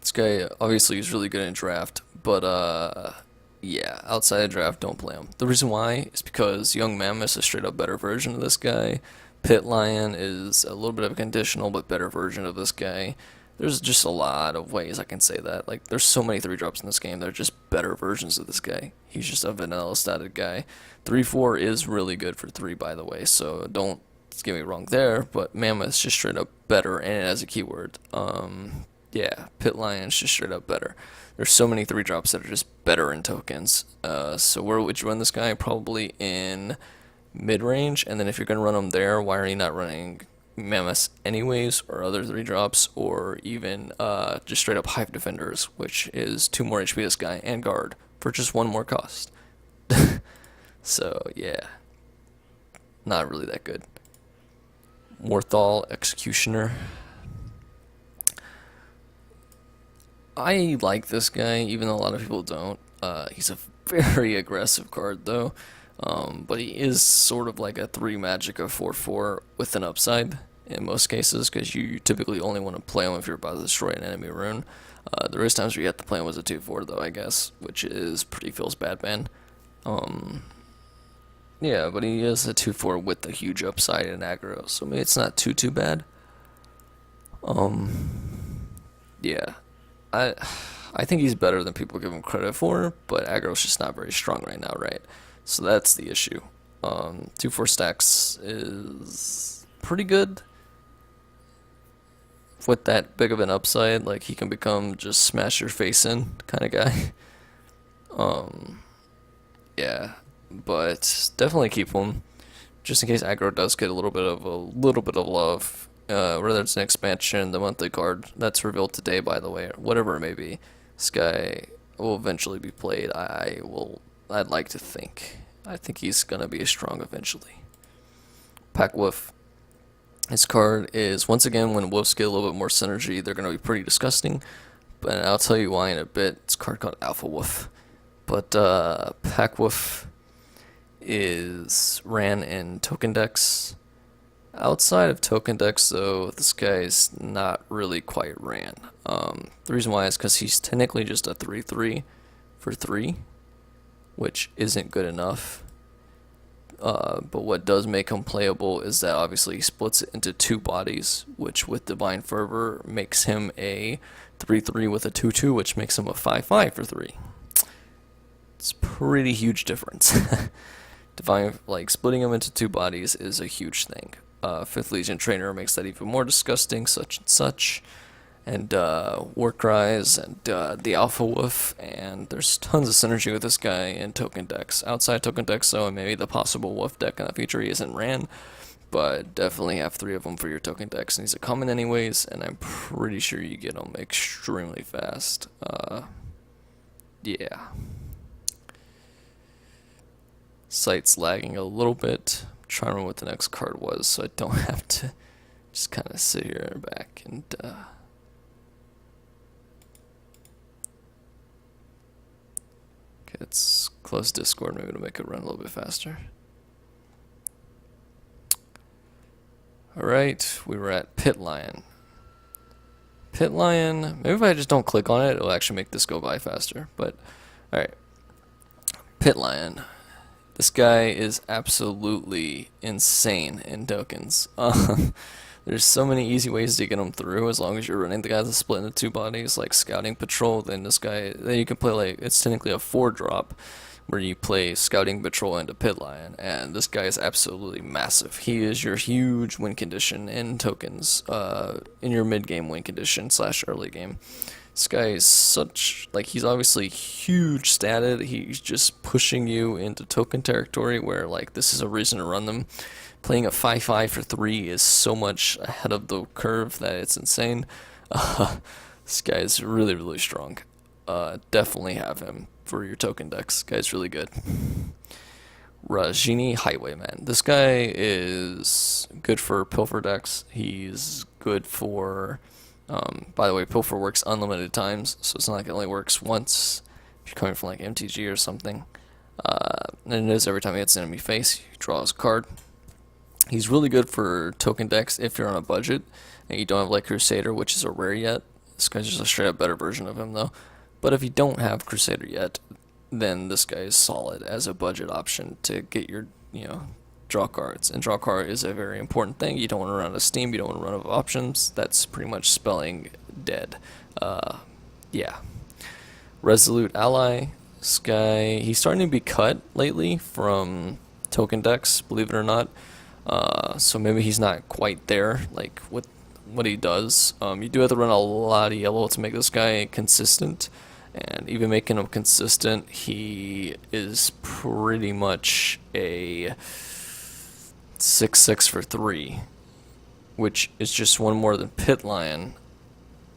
S1: This guy obviously is really good in draft, but yeah, outside of draft, don't play him. The reason why is because Young Mammoth is a straight up better version of this guy. Pit Lion is a little bit of a conditional but better version of this guy. There's just a lot of ways I can say that. Like, there's so many 3-drops in this game that are just better versions of this guy. He's just a vanilla static guy. 3/4 is really good for 3, by the way, so don't get me wrong there, but Mammoth's just straight up better, and it has a keyword. Yeah, Pit Lion's just straight up better. There's so many 3-drops that are just better in tokens. So where would you run this guy? Probably in mid-range, and then if you're going to run him there, why are you not running Mammoths anyways, or other 3-drops, or even just straight up Hive Defenders, which is 2 more HP this guy, and Guard, for just 1 more cost. So, yeah. Not really that good. Morthal Executioner. I like this guy, even though a lot of people don't. He's a very aggressive card, though. But he is sort of like a 3 magic of 4/4 with an upside in most cases, because you typically only want to play him if you're about to destroy an enemy rune. There is times where you have to play him as a 2/4, though, I guess, which is pretty feels bad, man. Yeah, but he is a 2/4 with a huge upside in aggro, so maybe it's not too bad. Yeah, I think he's better than people give him credit for, but aggro's just not very strong right now, right? So that's the issue. 2/4 stacks is pretty good with that big of an upside. Like he can become just smash your face in kind of guy. Um, yeah, but definitely keep him just in case aggro does get a little bit of love. Whether it's an expansion, the monthly card that's revealed today, by the way, or whatever it may be, this guy will eventually be played. I'd like to think. I think he's gonna be strong eventually. Pack Wolf. His card is, once again, when wolves get a little bit more synergy, they're gonna be pretty disgusting. But I'll tell you why in a bit. It's a card called Alpha Wolf. But Pack Wolf is ran in token decks. Outside of token decks, though, this guy's not really quite ran. The reason why is because he's technically just a 3/3 for 3, which isn't good enough. But what does make him playable is that obviously he splits it into two bodies, which with Divine Fervor makes him a 3/3 with a 2/2, which makes him a 5/5 for 3. It's a pretty huge difference. Divine, like splitting him into two bodies is a huge thing. Fifth Legion Trainer makes that even more disgusting, such and such. And War Cries and the Alpha Wolf, and there's tons of synergy with this guy in token decks. Outside token decks, though, and maybe the possible Wolf deck in the future, he isn't ran, but definitely have 3 of them for your token decks. And he's a common anyways, and I'm pretty sure you get him extremely fast. Yeah. Site's lagging a little bit. I'm trying to remember what the next card was, so I don't have to just kind of sit here and back and. Okay, let's close Discord maybe to make it run a little bit faster. Alright, we were at Pit Lion. Pit Lion, maybe if I just don't click on it, it'll actually make this go by faster. But, alright. Pit Lion. This guy is absolutely insane in tokens. There's so many easy ways to get him through as long as you're running the guys that split into two bodies, like Scouting Patrol. Then you can play like, it's technically a 4-drop where you play Scouting Patrol into Pit Lion, and this guy is absolutely massive. He is your huge win condition in tokens, in your mid-game win condition / early game. This guy is he's obviously huge statted. He's just pushing you into token territory where, like, this is a reason to run them. Playing a 5/5 for 3 is so much ahead of the curve that it's insane. This guy's really, really strong. Definitely have him for your token decks. Guy's really good. Rajini Highwayman. This guy is good for Pilfer decks. He's good for... by the way, Pilfer works unlimited times, so it's not like it only works once. If you're coming from like MTG or something. And it is every time he hits an enemy face, he draws a card. He's really good for token decks if you're on a budget and you don't have like Crusader, which is a rare yet. This guy's just a straight up better version of him though. But if you don't have Crusader yet, then this guy is solid as a budget option to get your, draw cards. And draw card is a very important thing. You don't want to run out of steam, you don't want to run out of options. That's pretty much spelling dead. Yeah. Resolute Ally. This guy, he's starting to be cut lately from token decks, believe it or not. So maybe he's not quite there, like with what he does. You do have to run a lot of yellow to make this guy consistent, and even making him consistent, he is pretty much a 6/6 for 3, which is just one more than Pit Lion.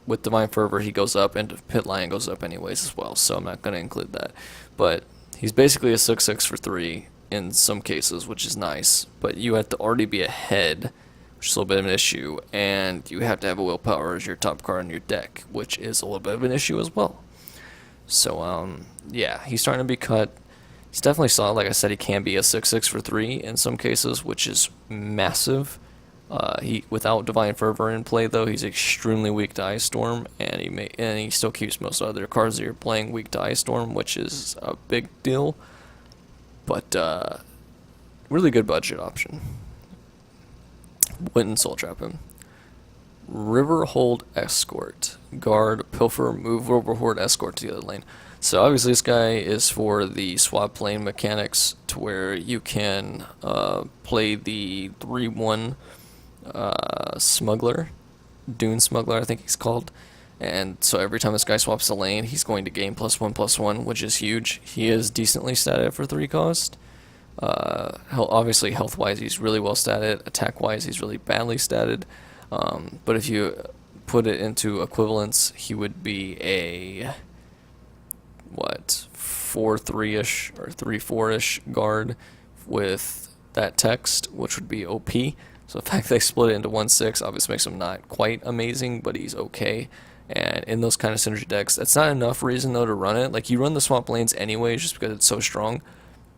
S1: With Divine Fervor, he goes up, and Pit Lion goes up anyways as well, so I'm not going to include that. But he's basically a 6/6 for 3 in some cases, which is nice, but you have to already be ahead, which is a little bit of an issue, and you have to have a willpower as your top card in your deck, which is a little bit of an issue as well. So, yeah, he's starting to be cut. He's definitely solid. Like I said, he can be a 6/6 for 3 in some cases, which is massive. Without Divine Fervor in play, though, he's extremely weak to Ice Storm, and he still keeps most other cards that you're playing weak to Ice Storm, which is a big deal. But really good budget option. Wouldn't soul trap him. Riverhold Escort. Guard, Pilfer, move Riverhold Escort to the other lane. So obviously this guy is for the swap lane mechanics, to where you can play the 3/1 Smuggler, Dune Smuggler, I think he's called. And so every time this guy swaps a lane, he's going to gain +1/+1, which is huge. He is decently statted for 3 cost. Obviously, health wise, he's really well statted. Attack wise, he's really badly statted. But if you put it into equivalence, he would be a what 4/3 ish or 3/4 ish guard with that text, which would be OP. So the fact they split it into 1/6 obviously makes him not quite amazing, but he's okay. And in those kind of synergy decks, that's not enough reason though to run it. Like you run the swamp lanes anyways, just because it's so strong.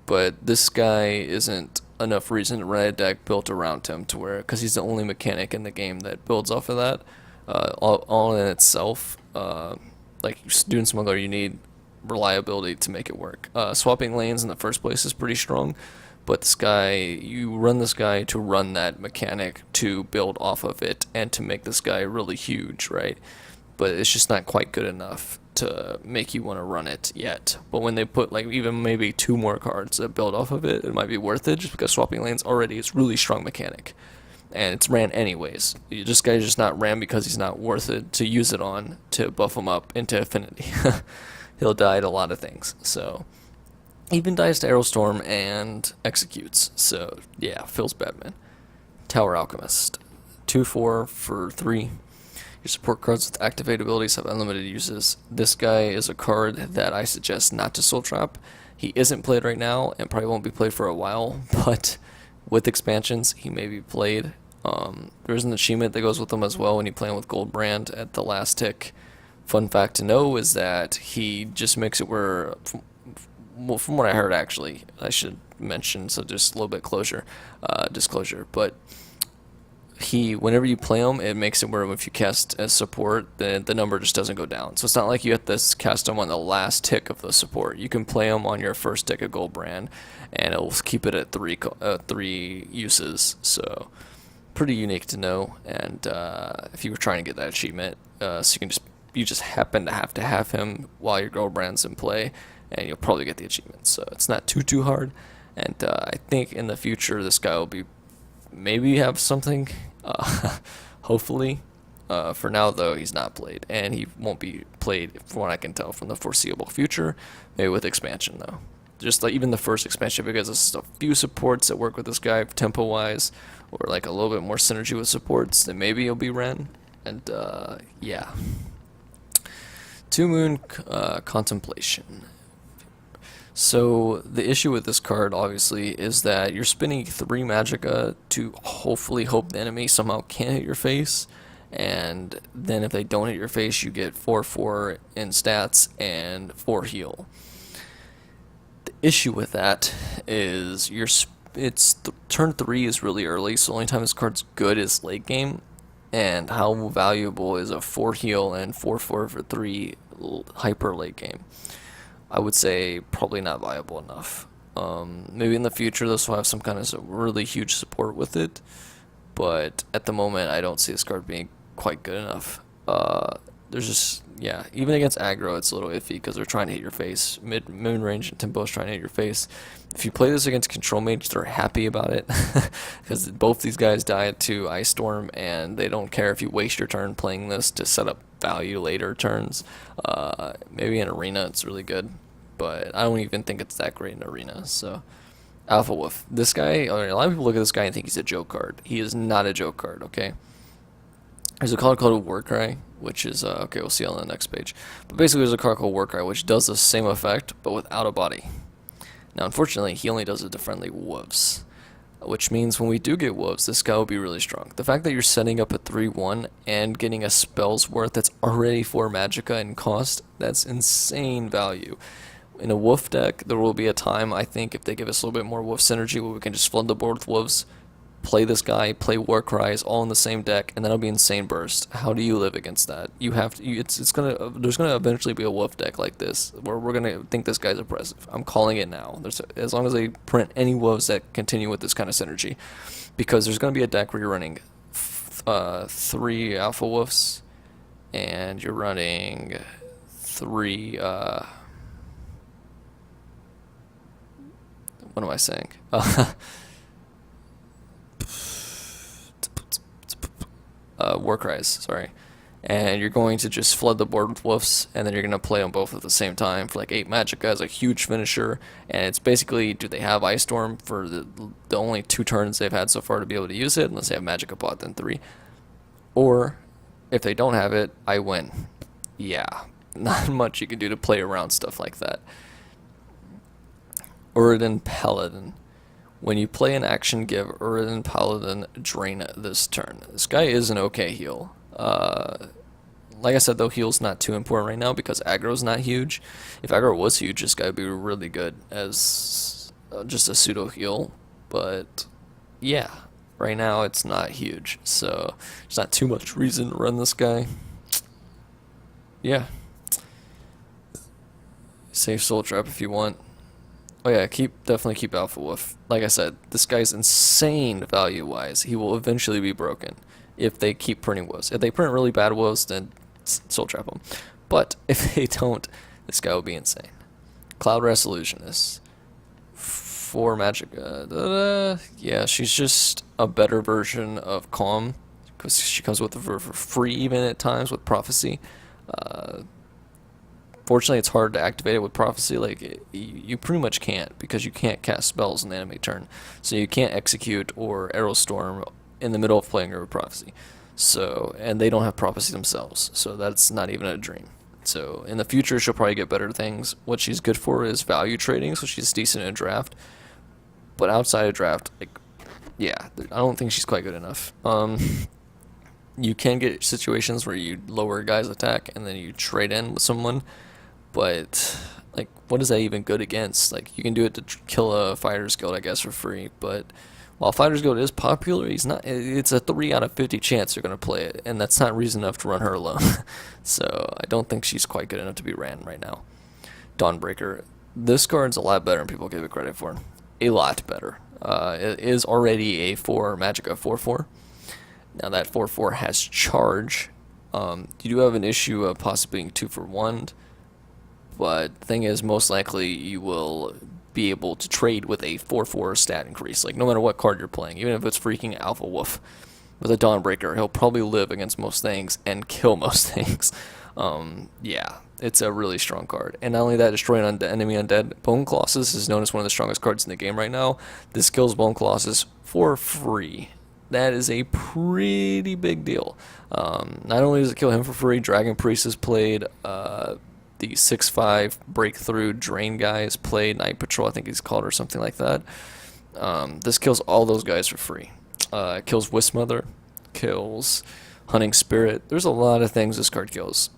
S1: But this guy isn't enough reason to run a deck built around him to where, because he's the only mechanic in the game that builds off of that. All in itself, like Dune Smuggler, you need reliability to make it work. Swapping lanes in the first place is pretty strong, but this guy, you run this guy to run that mechanic to build off of it and to make this guy really huge, right? But it's just not quite good enough to make you want to run it yet. But when they put like even maybe 2 more cards that build off of it, it might be worth it just because swapping lanes already is really strong mechanic. And it's ran anyways. This guy's just not ran because he's not worth it to use it on to buff him up into infinity. He'll die to a lot of things. So even dies to Aerostorm and executes. So yeah, feels bad, man. Tower Alchemist. 2/4 for 3. Your support cards with activated abilities have unlimited uses. This guy is a card that I suggest not to soul trap. He isn't played right now and probably won't be played for a while, but with expansions, he may be played. There's an achievement that goes with him as well when you play him with Gold Brand at the last tick. Fun fact to know is that he just makes it where, from what I heard actually, I should mention, so just a little bit disclosure, but whenever you play him, it makes it where if you cast as support, the number just doesn't go down. So it's not like you have to cast him on the last tick of the support. You can play him on your first tick of Gold Brand, and it'll keep it at 3 uses. So pretty unique to know. And if you were trying to get that achievement, so you just happen to have him while your Gold Brand's in play, and you'll probably get the achievement. So it's not too hard. And I think in the future this guy will be maybe have something. Hopefully. For now, though, he's not played, and he won't be played, from what I can tell, from the foreseeable future. Maybe with expansion, though. Just like even the first expansion, because there's a few supports that work with this guy tempo-wise, or like a little bit more synergy with supports, then maybe he'll be Ren. And yeah. 2 Moon Contemplation. So the issue with this card, obviously, is that you're spending 3 Magicka to hopefully hope the enemy somehow can't hit your face, and then if they don't hit your face, you get 4/4 in stats and 4 heal. The issue with that is turn 3 is really early, so the only time this card's good is late game, and how valuable is a 4 heal and 4/4 for 3 hyper late game? I would say probably not viable enough. Maybe in the future this will have some kind of really huge support with it, but at the moment I don't see this card being quite good enough. There's just, yeah, even against aggro it's a little iffy because they're trying to hit your face. Moon range and tempo is trying to hit your face. If you play this against control mage, they're happy about it because both these guys die to Ice Storm, and they don't care if you waste your turn playing this to set up value later turns. Maybe in arena it's really good, but I don't even think it's that great in arena. So Alpha Wolf, this guy, a lot of people look at this guy and think he's a joke card. He is not a joke card, okay? There's a card called Warcry, which is, okay, we'll see on the next page. But basically there's a card called Warcry, which does the same effect, but without a body. Now, unfortunately, he only does it to friendly wolves, which means when we do get wolves, this guy will be really strong. The fact that you're setting up a 3/1 and getting a spell's worth that's already 4 Magicka in cost, that's insane value. In a wolf deck, there will be a time, I think, if they give us a little bit more wolf synergy, where we can just flood the board with wolves, play this guy, play Warcries, all in the same deck, and that'll be insane burst. How do you live against that? You have to. There's gonna eventually be a wolf deck like this where we're gonna think this guy's oppressive. I'm calling it now. As long as they print any wolves that continue with this kind of synergy, because there's gonna be a deck where you're running 3 alpha wolves, and you're running 3. What am I saying? Warcries, sorry. And you're going to just flood the board with wolves, and then you're going to play them both at the same time for like 8 Magicka as a huge finisher. And it's basically, do they have Ice Storm for the only 2 turns they've had so far to be able to use it, unless they have Magicka bot, then 3. Or, if they don't have it, I win. Yeah, not much you can do to play around stuff like that. Uridan Paladin. When you play an action, give Uridan Paladin drain this turn. This guy is an okay heal. Like I said, though, heal's not too important right now because aggro's not huge. If aggro was huge, this guy would be really good as just a pseudo heal. But yeah, right now it's not huge, so there's not too much reason to run this guy. Yeah. Save Soul Trap if you want. Oh yeah, definitely keep Alpha Wolf. Like I said, this guy's insane value-wise. He will eventually be broken if they keep printing wolves. If they print really bad wolves, then Soul Trap them. But if they don't, this guy will be insane. Cloud Resolutionist. 4 magic. Yeah, she's just a better version of Calm, because she comes with for free even at times with Prophecy. Fortunately, it's hard to activate it with Prophecy. Like, you pretty much can't, because you can't cast spells in the enemy turn. So you can't execute or Arrow Storm in the middle of playing her with Prophecy. So, and they don't have Prophecy themselves, so that's not even a dream. So in the future, she'll probably get better things. What she's good for is value trading, so she's decent in draft. But outside of draft, like, yeah, I don't think she's quite good enough. You can get situations where you lower a guy's attack and then you trade in with someone, but like, what is that even good against? Like, you can do it to kill a Fighter's Guild, I guess, for free, but while Fighter's Guild is popular, he's not. It's a 3 out of 50 chance you're going to play it, and that's not reason enough to run her alone. So I don't think she's quite good enough to be ran right now. Dawnbreaker. This card's a lot better than people give it credit for. A lot better. It is already a 4 Magicka 4/4. Now that 4/4 has charge. You do have an issue of possibly being 2 for 1, but the thing is, most likely you will be able to trade with a 4/4 stat increase. Like, no matter what card you're playing, even if it's freaking Alpha Wolf with a Dawnbreaker, he'll probably live against most things and kill most things. Yeah, it's a really strong card. And not only that, destroying enemy undead. Bone Colossus is known as one of the strongest cards in the game right now. This kills Bone Colossus for free. That is a pretty big deal. Not only does it kill him for free, Dragon Priest has played, the 6/5 breakthrough drain guy is played, Night Patrol I think he's called, or something like that. This kills all those guys for free. It kills Wismother, kills Hunting Spirit. There's a lot of things this card kills,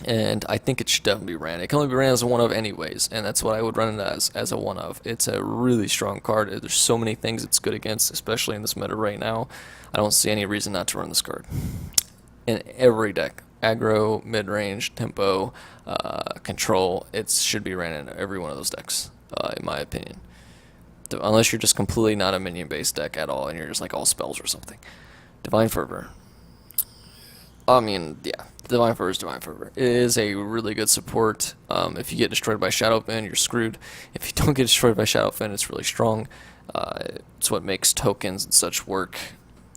S1: and I think it should definitely be ran. It can only be ran as a 1-of anyways, and that's what I would run it as a 1-of. It's a really strong card. There's so many things it's good against, especially in this meta right now. I don't see any reason not to run this card in every deck. Aggro, mid-range, tempo, control, it should be ran in every one of those decks, in my opinion. Unless you're just completely not a minion-based deck at all, and you're just like all spells or something. Divine Fervor. I mean, yeah, Divine Fervor is Divine Fervor. It is a really good support. If you get destroyed by Shadowfen, you're screwed. If you don't get destroyed by Shadowfen, it's really strong. It's what makes tokens and such work.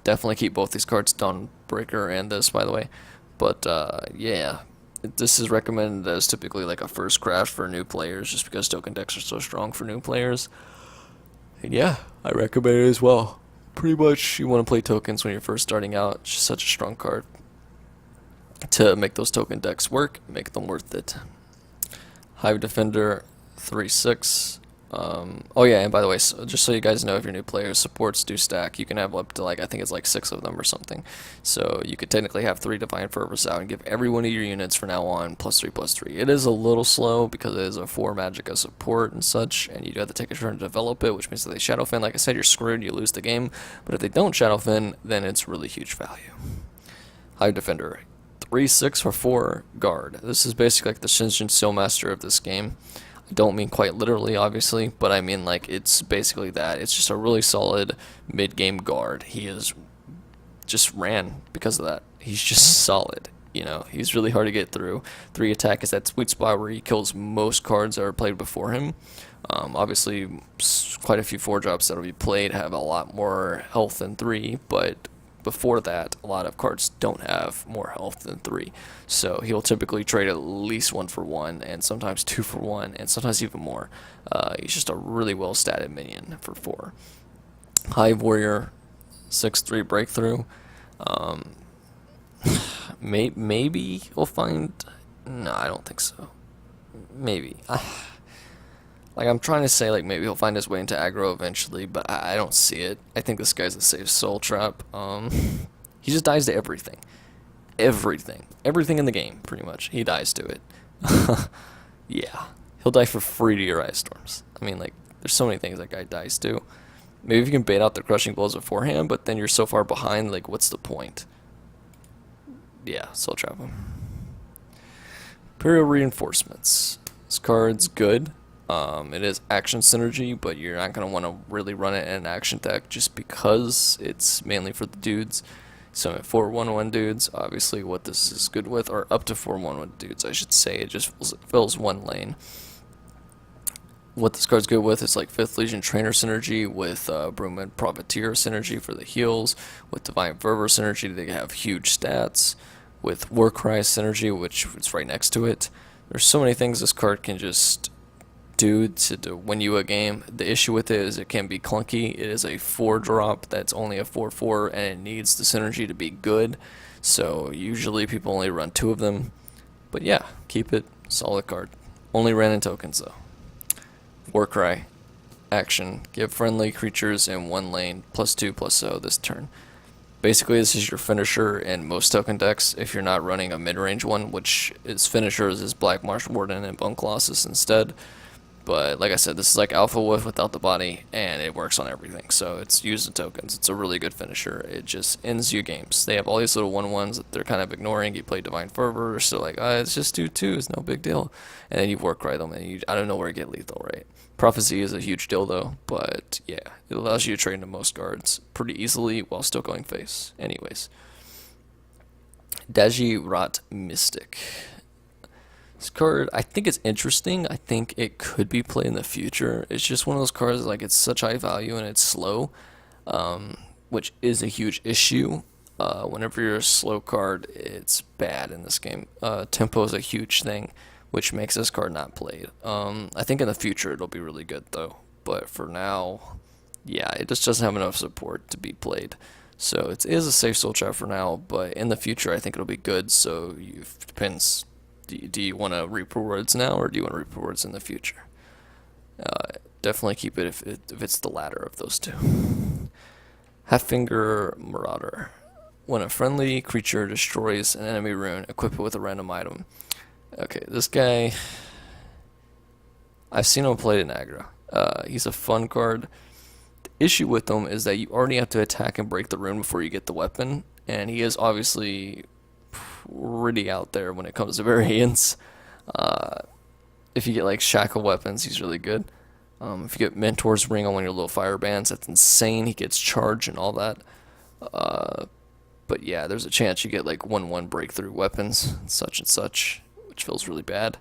S1: Definitely keep both these cards, Dawnbreaker and this, by the way. But, yeah, this is recommended as typically like a first craft for new players, just because token decks are so strong for new players. And yeah, I recommend it as well. Pretty much, you want to play tokens when you're first starting out. It's just such a strong card to make those token decks work, make them worth it. Hive Defender, 3/6. Oh yeah, and by the way, so just so you guys know, if you're new players, supports do stack. You can have up to, like, I think it's like 6 of them or something. So you could technically have 3 Divine Fervors out and give every one of your units from now on +3/+3. It is a little slow because it is a 4 Magicka support and such, and you do have to take a turn to develop it, which means that they Shadowfen. Like I said, you're screwed, you lose the game. But if they don't Shadowfen, then it's really huge value. Hive Defender, 3/6 for 4 guard. This is basically like the Shinjin Sealmaster of this game. I don't mean quite literally, obviously, but I mean, like, it's basically that. It's just a really solid mid-game guard. He is just ran because of that. He's just solid, you know. He's really hard to get through. 3 attack is that sweet spot where he kills most cards that are played before him. Obviously, quite a few 4 drops that will be played have a lot more health than 3, but before that, a lot of cards don't have more health than 3. So he'll typically trade at least 1 for 1, and sometimes 2 for 1, and sometimes even more. He's just a really well statted minion for 4. Hive Warrior, 6/3 breakthrough. Um, maybe we'll find. No, I don't think so. Maybe. Like, I'm trying to say, like, maybe he'll find his way into aggro eventually, but I don't see it. I think this guy's a safe soul trap. He just dies to everything. Everything in the game, pretty much. He dies to it. Yeah. He'll die for free to your ice storms. I mean, like, there's so many things that guy dies to. Maybe if you can bait out the crushing blows beforehand, but then you're so far behind, like, what's the point? Yeah, soul trap him. Imperial Reinforcements. This card's good. It is action synergy, but you're not going to want to really run it in an action deck just because it's mainly for the dudes. So at 4/1/1 dudes, obviously what this is good with, or up to 4/1/1 dudes, I should say, it just fills one lane. What this card's good with is like 5th Legion Trainer synergy, with Broomhead Profiteer synergy for the heals, with Divine Fervor synergy, they have huge stats, with Warcry synergy, which is right next to it. There's so many things this card can just do to win you a game. The issue with it is it can be clunky. It is a 4-drop that's only a 4/4, and it needs the synergy to be good. So usually people only run 2 of them. But yeah, keep it. Solid card. Only ran in tokens though. Warcry. Action. Give friendly creatures in 1 lane +2/+0 this turn. Basically, this is your finisher in most token decks if you're not running a mid-range one, which is finishers is Black Marsh Warden and Bone Colossus instead. But like I said, this is like Alpha Wolf without the body, and it works on everything. So it's used in tokens. It's a really good finisher. It just ends you games. They have all these little 1/1s that they're kind of ignoring. You play Divine Fervor, so like, it's just 2/2, it's no big deal. And then you Warcry them, and you, I don't know where to get lethal, right? Prophecy is a huge deal though, but yeah, it allows you to trade into most cards pretty easily while still going face. Anyways, Daji-Rot Mystic. This card, I think it's interesting. I think it could be played in the future. It's just one of those cards, like, it's such high value and it's slow, which is a huge issue. Whenever you're a slow card, it's bad in this game. Tempo is a huge thing, which makes this card not played. I think in the future it'll be really good though, but for now, yeah, it just doesn't have enough support to be played. So it is a safe soul trap for now, but in the future I think it'll be good. So it depends. Do you want to reap rewards now, or do you want to reap rewards in the future? Definitely keep it if it's the latter of those two. Half-Finger Marauder. When a friendly creature destroys an enemy rune, equip it with a random item. Okay, this guy, I've seen him played in aggro. He's a fun card. The issue with him is that you already have to attack and break the rune before you get the weapon, and he is obviously pretty out there when it comes to variants. If you get like shackle weapons, he's really good. If you get Mentor's Ring on one of your little fire bands, that's insane. He gets charge and all that. But yeah, there's a chance you get like 1/1 breakthrough weapons, such and such, which feels really bad.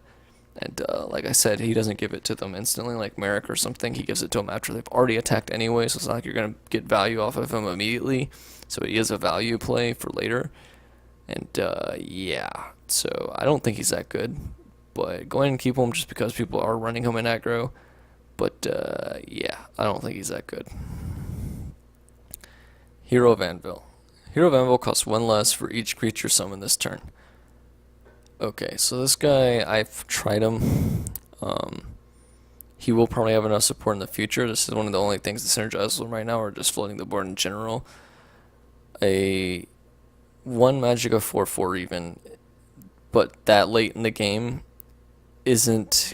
S1: And like I said, he doesn't give it to them instantly like Merrick or something. He gives it to them after they've already attacked anyway, so it's not like you're going to get value off of him immediately. So he is a value play for later. And yeah, so I don't think he's that good. But go ahead and keep him just because people are running him in aggro. But yeah, I don't think he's that good. Hero of Anvil. Hero of Anvil costs 1 less for each creature summoned this turn. Okay, so this guy, I've tried him. He will probably have enough support in the future. This is one of the only things that synergize with him right now, or just floating the board in general. A 1 magic of 4/4 even, but that late in the game isn't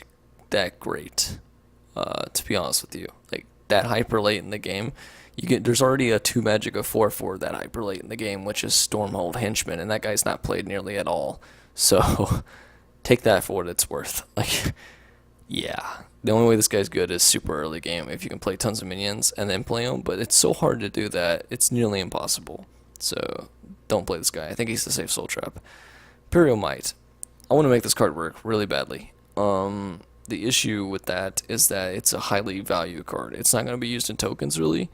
S1: that great, to be honest with you. Like, that hyper late in the game, there's already a 2 magic of 4/4 that hyper late in the game, which is Stormhold Henchman, and that guy's not played nearly at all. So take that for what it's worth. Like, yeah, the only way this guy's good is super early game if you can play tons of minions and then play him, but it's so hard to do that, it's nearly impossible. So don't play this guy. I think he's a safe soul trap. Imperial Might. I want to make this card work really badly. The issue with that is that it's a highly valued card. It's not going to be used in tokens really.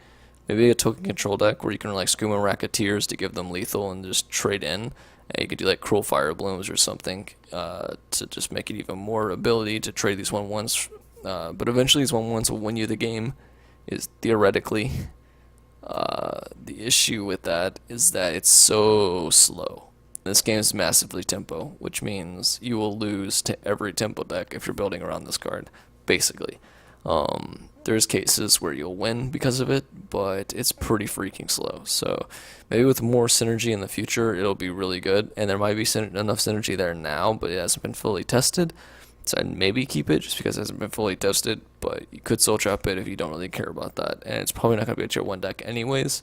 S1: Maybe a token control deck where you can like Skooma Racketeers to give them lethal and just trade in. And you could do like Cruel Fire Blooms or something to just make it even more ability to trade these 1/1s. But eventually these 1/1s will win you the game, is theoretically. The issue with that is that it's so slow. This game is massively tempo, which means you will lose to every tempo deck if you're building around this card, basically. There's cases where you'll win because of it, but it's pretty freaking slow. So maybe with more synergy in the future, it'll be really good. And there might be enough synergy there now, but it hasn't been fully tested. So I'd maybe keep it just because it hasn't been fully tested, but you could soul trap it if you don't really care about that. And it's probably not going to be a tier 1 deck anyways.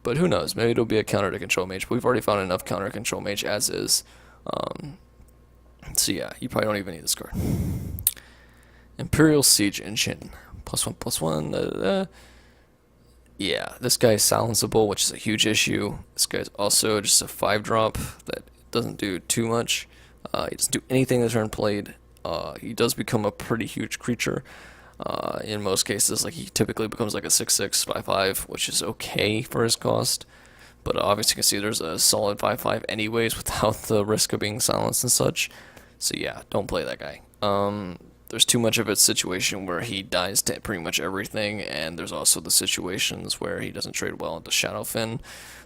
S1: But who knows? Maybe it'll be a counter to Control Mage. But we've already found enough counter to Control Mage as is. So yeah, you probably don't even need this card. Imperial Siege Engine. +1/+1. Yeah, this guy is silenceable, which is a huge issue. This guy's also just a 5-drop that doesn't do too much. He doesn't do anything this turn played. He does become a pretty huge creature. In most cases, like he typically becomes like a 6/6, 5/5, which is okay for his cost. But obviously you can see there's a solid 5/5 anyways without the risk of being silenced and such. So yeah, don't play that guy. There's too much of a situation where he dies to pretty much everything, and there's also the situations where he doesn't trade well into Shadowfin.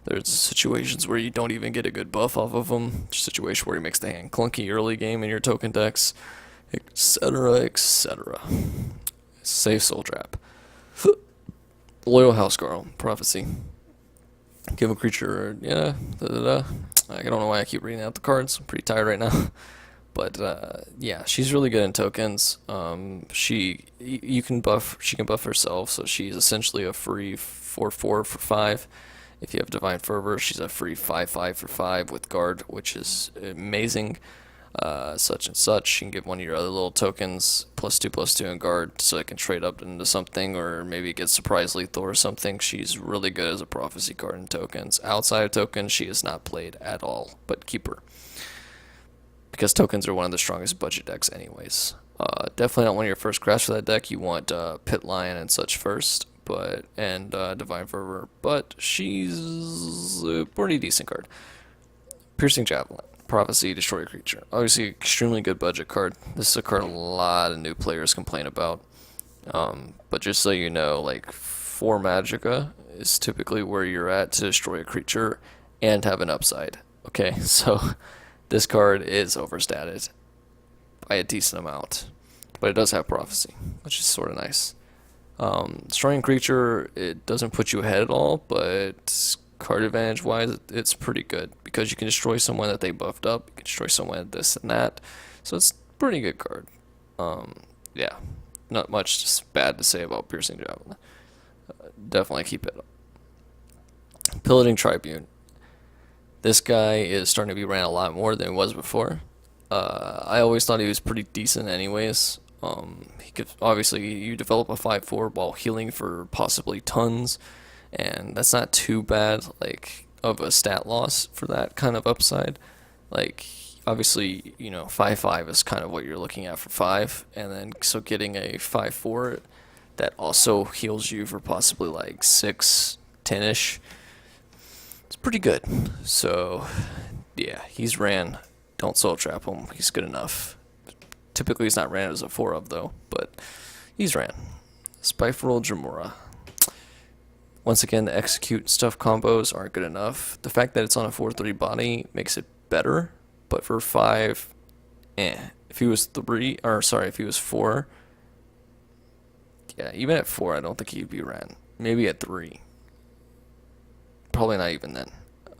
S1: There's situations where you don't even get a good buff off of him. Situation where he makes the hand clunky early game in your token decks, etc., etc. Safe Soul Trap. Loyal Housecarl Prophecy. Give a creature, yeah, I don't know why I keep reading out the cards. I'm pretty tired right now. But yeah, she's really good in tokens. She can buff herself, so she's essentially a free 4/4 for 5. If you have Divine Fervor, she's a free 5/5 for 5 with guard, which is amazing. Such and such. You can give one of your other little tokens +2/+2 in guard so it can trade up into something, or maybe get surprise lethal or something. She's really good as a prophecy card in tokens. Outside of tokens, she is not played at all, but keep her. Because tokens are one of the strongest budget decks anyways. Definitely not one of your first crafts for that deck. You want Pit Lion and such first, and Divine Fervor, but she's a pretty decent card. Piercing Javelin. Prophecy, destroy a creature. Obviously, extremely good budget card. This is a card a lot of new players complain about. But just so you know, like 4 Magicka is typically where you're at to destroy a creature and have an upside. Okay, so this card is overstated by a decent amount, but it does have Prophecy, which is sort of nice. Destroying creature, it doesn't put you ahead at all, but card advantage wise, it's pretty good because you can destroy someone that they buffed up, you can destroy someone at this and that, so it's a pretty good card. Yeah, not much just bad to say about Piercing Javelin. Definitely keep it up. Pillaging Tribune. This guy is starting to be ran a lot more than he was before. I always thought he was pretty decent anyways. He could, obviously, you develop a 5/4 while healing for possibly tons, and that's not too bad, like, of a stat loss for that kind of upside. Like, obviously, 5/5 is kind of what you're looking at for 5, and then, so getting a 5/4 that also heals you for possibly, like, 6, 10-ish, it's pretty good. So, yeah, he's ran. Don't soul trap him. He's good enough. Typically, he's not ran as a 4-of, though, but he's ran. Spiteful Jamura. Once again, the execute stuff combos aren't good enough. The fact that it's on a 4/3 body makes it better, but for 5, If he was 3, or sorry, if he was 4, yeah, even at 4, I don't think he'd be ran. Maybe at 3. Probably not even then.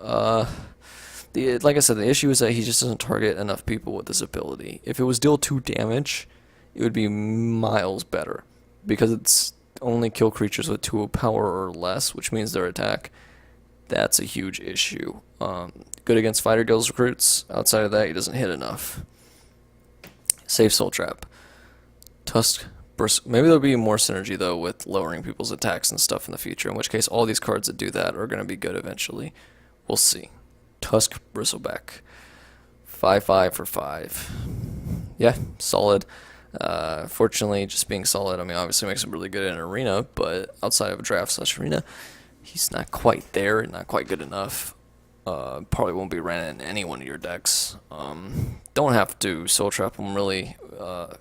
S1: Like I said, the issue is that he just doesn't target enough people with this ability. If it was deal 2 damage, it would be miles better, because it's only kill creatures with 2 power or less, which means their attack. That's a huge issue. Good against Fighter Guilds recruits. Outside of that, he doesn't hit enough. Safe Soul Trap. Tusk Burst. Maybe there'll be more synergy, though, with lowering people's attacks and stuff in the future, in which case all these cards that do that are going to be good eventually. We'll see. Tusk Bristleback. 5/5 for 5. Yeah, solid. Fortunately, just being solid, I mean, obviously makes him really good in an arena, but outside of a draft slash arena, he's not quite there, not quite good enough. Probably won't be ran in any one of your decks. Don't have to soul trap him really.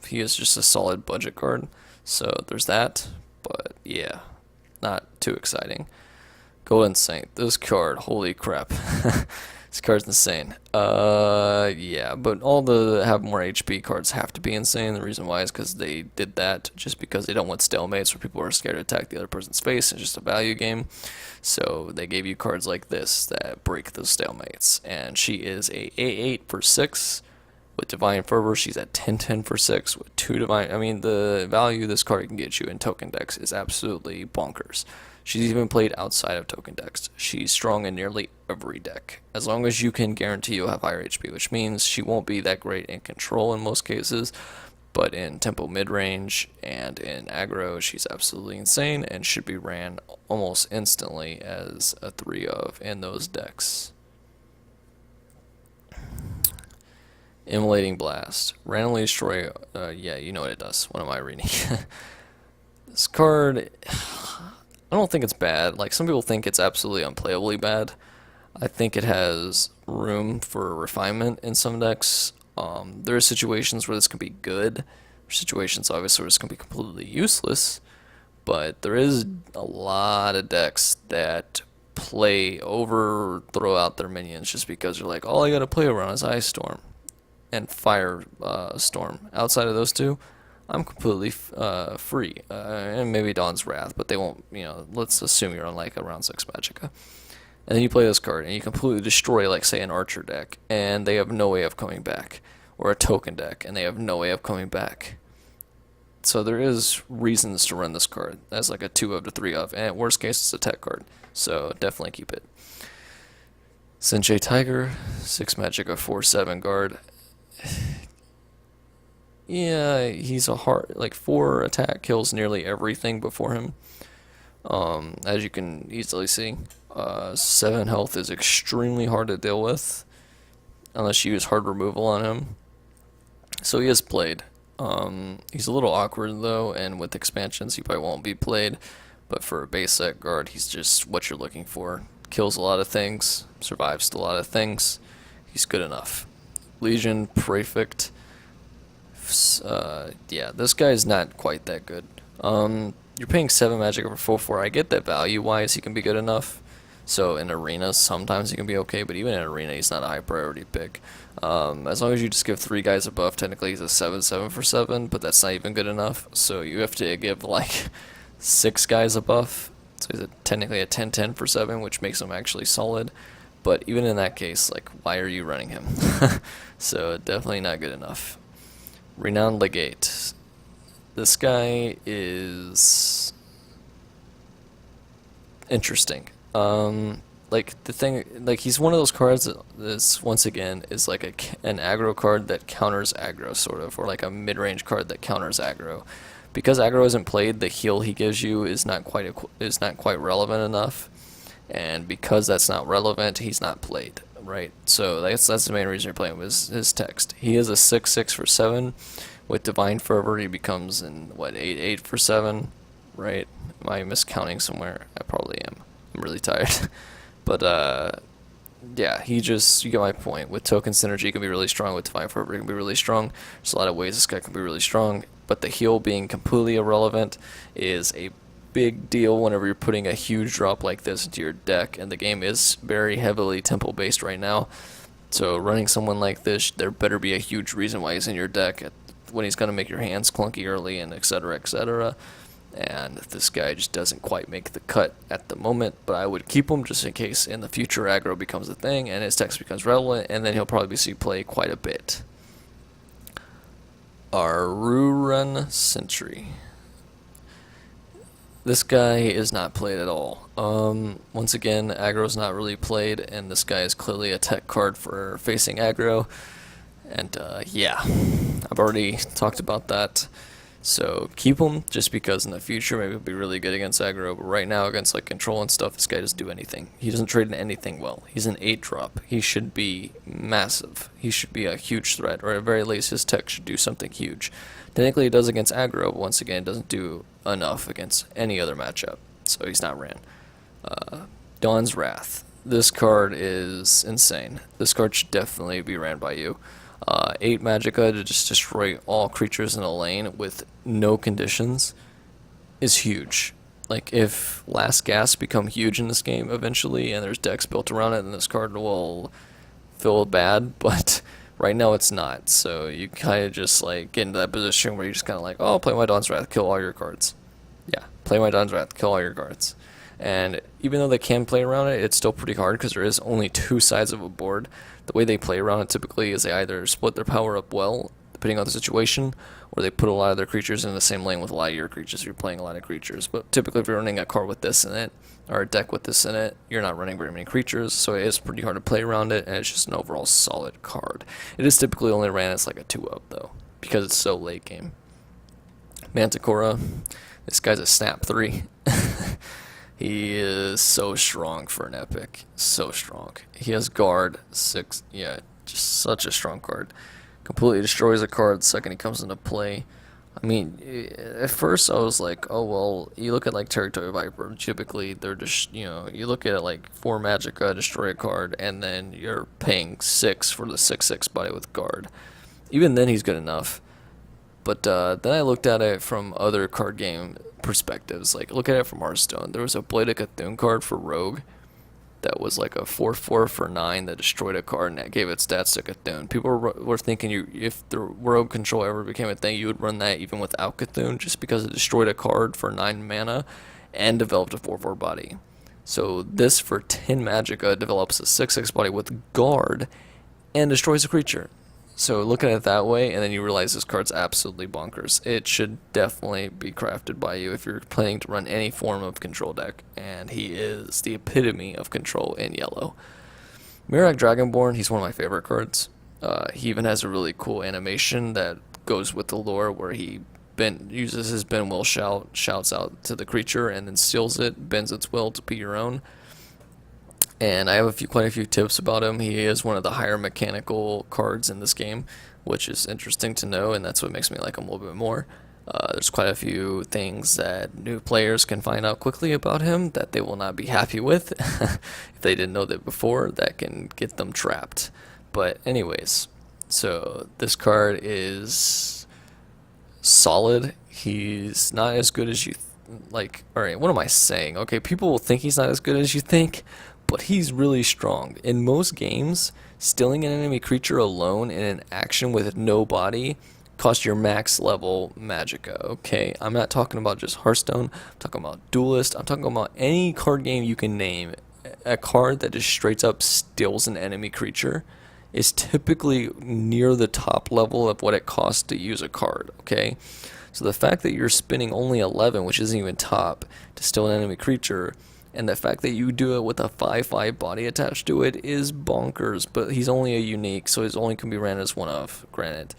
S1: He is just a solid budget card, so there's that. But yeah, not too exciting. Golden Saint, this card, holy crap. This card's insane. Yeah, but all the have more HP cards have to be insane. The reason why is because they did that just because they don't want stalemates where people are scared to attack the other person's face. It's just a value game. So they gave you cards like this that break those stalemates. And she is a A8 for 6 with Divine Fervor. She's at 10/10 for 6 with 2 Divine. I mean, the value this card can get you in token decks is absolutely bonkers. She's even played outside of token decks. She's strong in nearly every deck, as long as you can guarantee you'll have higher HP, which means she won't be that great in control in most cases, but in tempo mid-range and in aggro, she's absolutely insane and should be ran almost instantly as a 3 of in those decks. Immolating Blast. Randomly destroy, yeah, you know what it does. What am I reading? This card, I don't think it's bad. Like, some people think it's absolutely unplayably bad. I think it has room for refinement in some decks. There are situations where this can be good. There are situations, obviously, where this can be completely useless. But there is a lot of decks that throw out their minions just because they're like, all I gotta play around is Ice Storm and Fire Storm. Outside of those two, I'm completely free. And maybe Dawn's Wrath, but they won't, let's assume you're on like a round 6 Magicka. And then you play this card, and you completely destroy, like, say, an Archer deck, and they have no way of coming back. Or a Token deck, and they have no way of coming back. So there is reasons to run this card as like a 2 of to 3 of, and worst case, it's a tech card. So definitely keep it. Sensei Tiger, 6 Magicka, 4/7 guard. Yeah, he's a hard, like 4 attack kills nearly everything before him. As you can easily see, 7 health is extremely hard to deal with, unless you use hard removal on him. So he is played. He's a little awkward though, and with expansions he probably won't be played, but for a base set guard, he's just what you're looking for. Kills a lot of things, survives to a lot of things. He's good enough. Legion Prefect. Yeah, this guy's not quite that good. You're paying 7 magic over 4/4. I get that value-wise he can be good enough. So in arena, sometimes he can be okay, but even in arena, he's not a high priority pick. As long as you just give 3 guys a buff, technically he's a 7/7 for 7, but that's not even good enough. So you have to give like 6 guys a buff. So he's technically a 10/10 for 7, which makes him actually solid. But even in that case, like, why are you running him? So definitely not good enough. Renowned Legate. This guy is interesting. Like the thing, like he's one of those cards that once again is like an aggro card that counters aggro, sort of, or like a mid-range card that counters aggro. Because aggro isn't played, the heal he gives you is not quite relevant enough, and because that's not relevant, he's not played. Right, so that's the main reason you're playing with his text. He is a 6/6 for 7. With Divine Fervor, he becomes an 8/8 for 7. Right? Am I miscounting somewhere? I probably am. I'm really tired. But yeah, you get my point. With token synergy, he can be really strong. With Divine Fervor, he can be really strong. There's a lot of ways this guy can be really strong. But the heal being completely irrelevant is a big deal whenever you're putting a huge drop like this into your deck, and the game is very heavily tempo based right now. So running someone like this, there better be a huge reason why he's in your deck when he's going to make your hands clunky early, and etc, etc. And this guy just doesn't quite make the cut at the moment, but I would keep him just in case in the future aggro becomes a thing and his text becomes relevant, and then he'll probably see play quite a bit. Arurun Sentry. This guy is not played at all. Once again, aggro's not really played, and this guy is clearly a tech card for facing aggro. And yeah, I've already talked about that. So keep him just because in the future maybe he'll be really good against aggro, but right now against like control and stuff, this guy doesn't do anything. He doesn't trade in anything well. He's an 8 drop. He should be massive. He should be a huge threat, or at very least his tech should do something huge. Technically he does against aggro, but once again it doesn't do enough against any other matchup. So he's not ran. Dawn's Wrath. This card is insane. This card should definitely be ran by you. 8 Magicka to just destroy all creatures in a lane with no conditions is huge. Like, if Last Gasp become huge in this game eventually, and there's decks built around it, then this card will feel bad, but right now it's not. So you kind of just, like, get into that position where you're just kind of like, oh, play my Dawn's Wrath, kill all your cards. Yeah, play my Dawn's Wrath, kill all your cards. And even though they can play around it, it's still pretty hard because there is only 2 sides of a board. The way they play around it typically is they either split their power up well, depending on the situation, or they put a lot of their creatures in the same lane with a lot of your creatures if you're playing a lot of creatures. But typically if you're running a card with this in it, or a deck with this in it, you're not running very many creatures, so it is pretty hard to play around it, and it's just an overall solid card. It is typically only ran as like a 2-up though, because it's so late game. Manticora, this guy's a snap 3. He is so strong for an epic. So strong. He has guard 6. Yeah, just such a strong card. Completely destroys a card the second he comes into play. I mean, at first I was like, oh, well, you look at like Territory Viper. Typically, they're just, you look at like 4 Magicka, destroy a card, and then you're paying 6 for the 6/6 body with guard. Even then, he's good enough. But then I looked at it from other card game perspectives. Like, look at it from Hearthstone. There was a Blade of Cthulhu card for Rogue that was like a 4/4 for 9 that destroyed a card and that gave its stats to Cthulhu. People were thinking if the Rogue control ever became a thing, you would run that even without Cthulhu just because it destroyed a card for 9 mana and developed a 4/4 body. So this for 10 Magicka develops a 6/6 body with guard and destroys a creature. So look at it that way, and then you realize this card's absolutely bonkers. It should definitely be crafted by you if you're planning to run any form of control deck, and he is the epitome of control in yellow. Miraak Dragonborn, he's one of my favorite cards. He even has a really cool animation that goes with the lore where he uses his bend will shout, shouts out to the creature, and then steals it, bends its will to be your own. And I have quite a few tips about him. He is one of the higher mechanical cards in this game, which is interesting to know, and that's what makes me like him a little bit more. There's quite a few things that new players can find out quickly about him that they will not be happy with if they didn't know that before. That can get them trapped. But anyways, so this card is solid. He's not as good as you like. All right, what am I saying? Okay, people will think he's not as good as you think, but he's really strong. In most games, stealing an enemy creature alone in an action with no body costs your max level Magicka, okay? I'm not talking about just Hearthstone, I'm talking about Duelist, I'm talking about any card game you can name. A card that just straight up steals an enemy creature is typically near the top level of what it costs to use a card, okay? So the fact that you're spending only 11, which isn't even top, to steal an enemy creature, and the fact that you do it with a 5/5 body attached to it is bonkers. But he's only a unique, so he's only can be ran as one of, granted.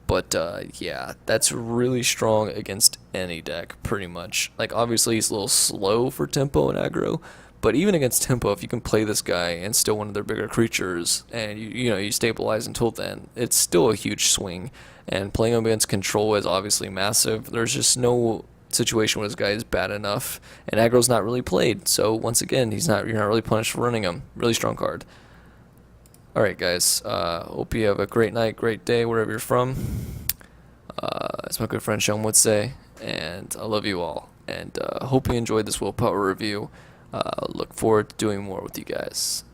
S1: But yeah, that's really strong against any deck, pretty much. Like, obviously he's a little slow for tempo and aggro, but even against tempo, if you can play this guy and steal one of their bigger creatures, and you stabilize until then, it's still a huge swing. And playing him against control is obviously massive. There's just no situation where this guy is bad enough, and aggro's not really played, so once again you're not really punished for running him. Really strong card. Alright guys, hope you have a great night, great day wherever you're from, as my good friend Sean would say, and I love you all, and hope you enjoyed this willpower review. Look forward to doing more with you guys.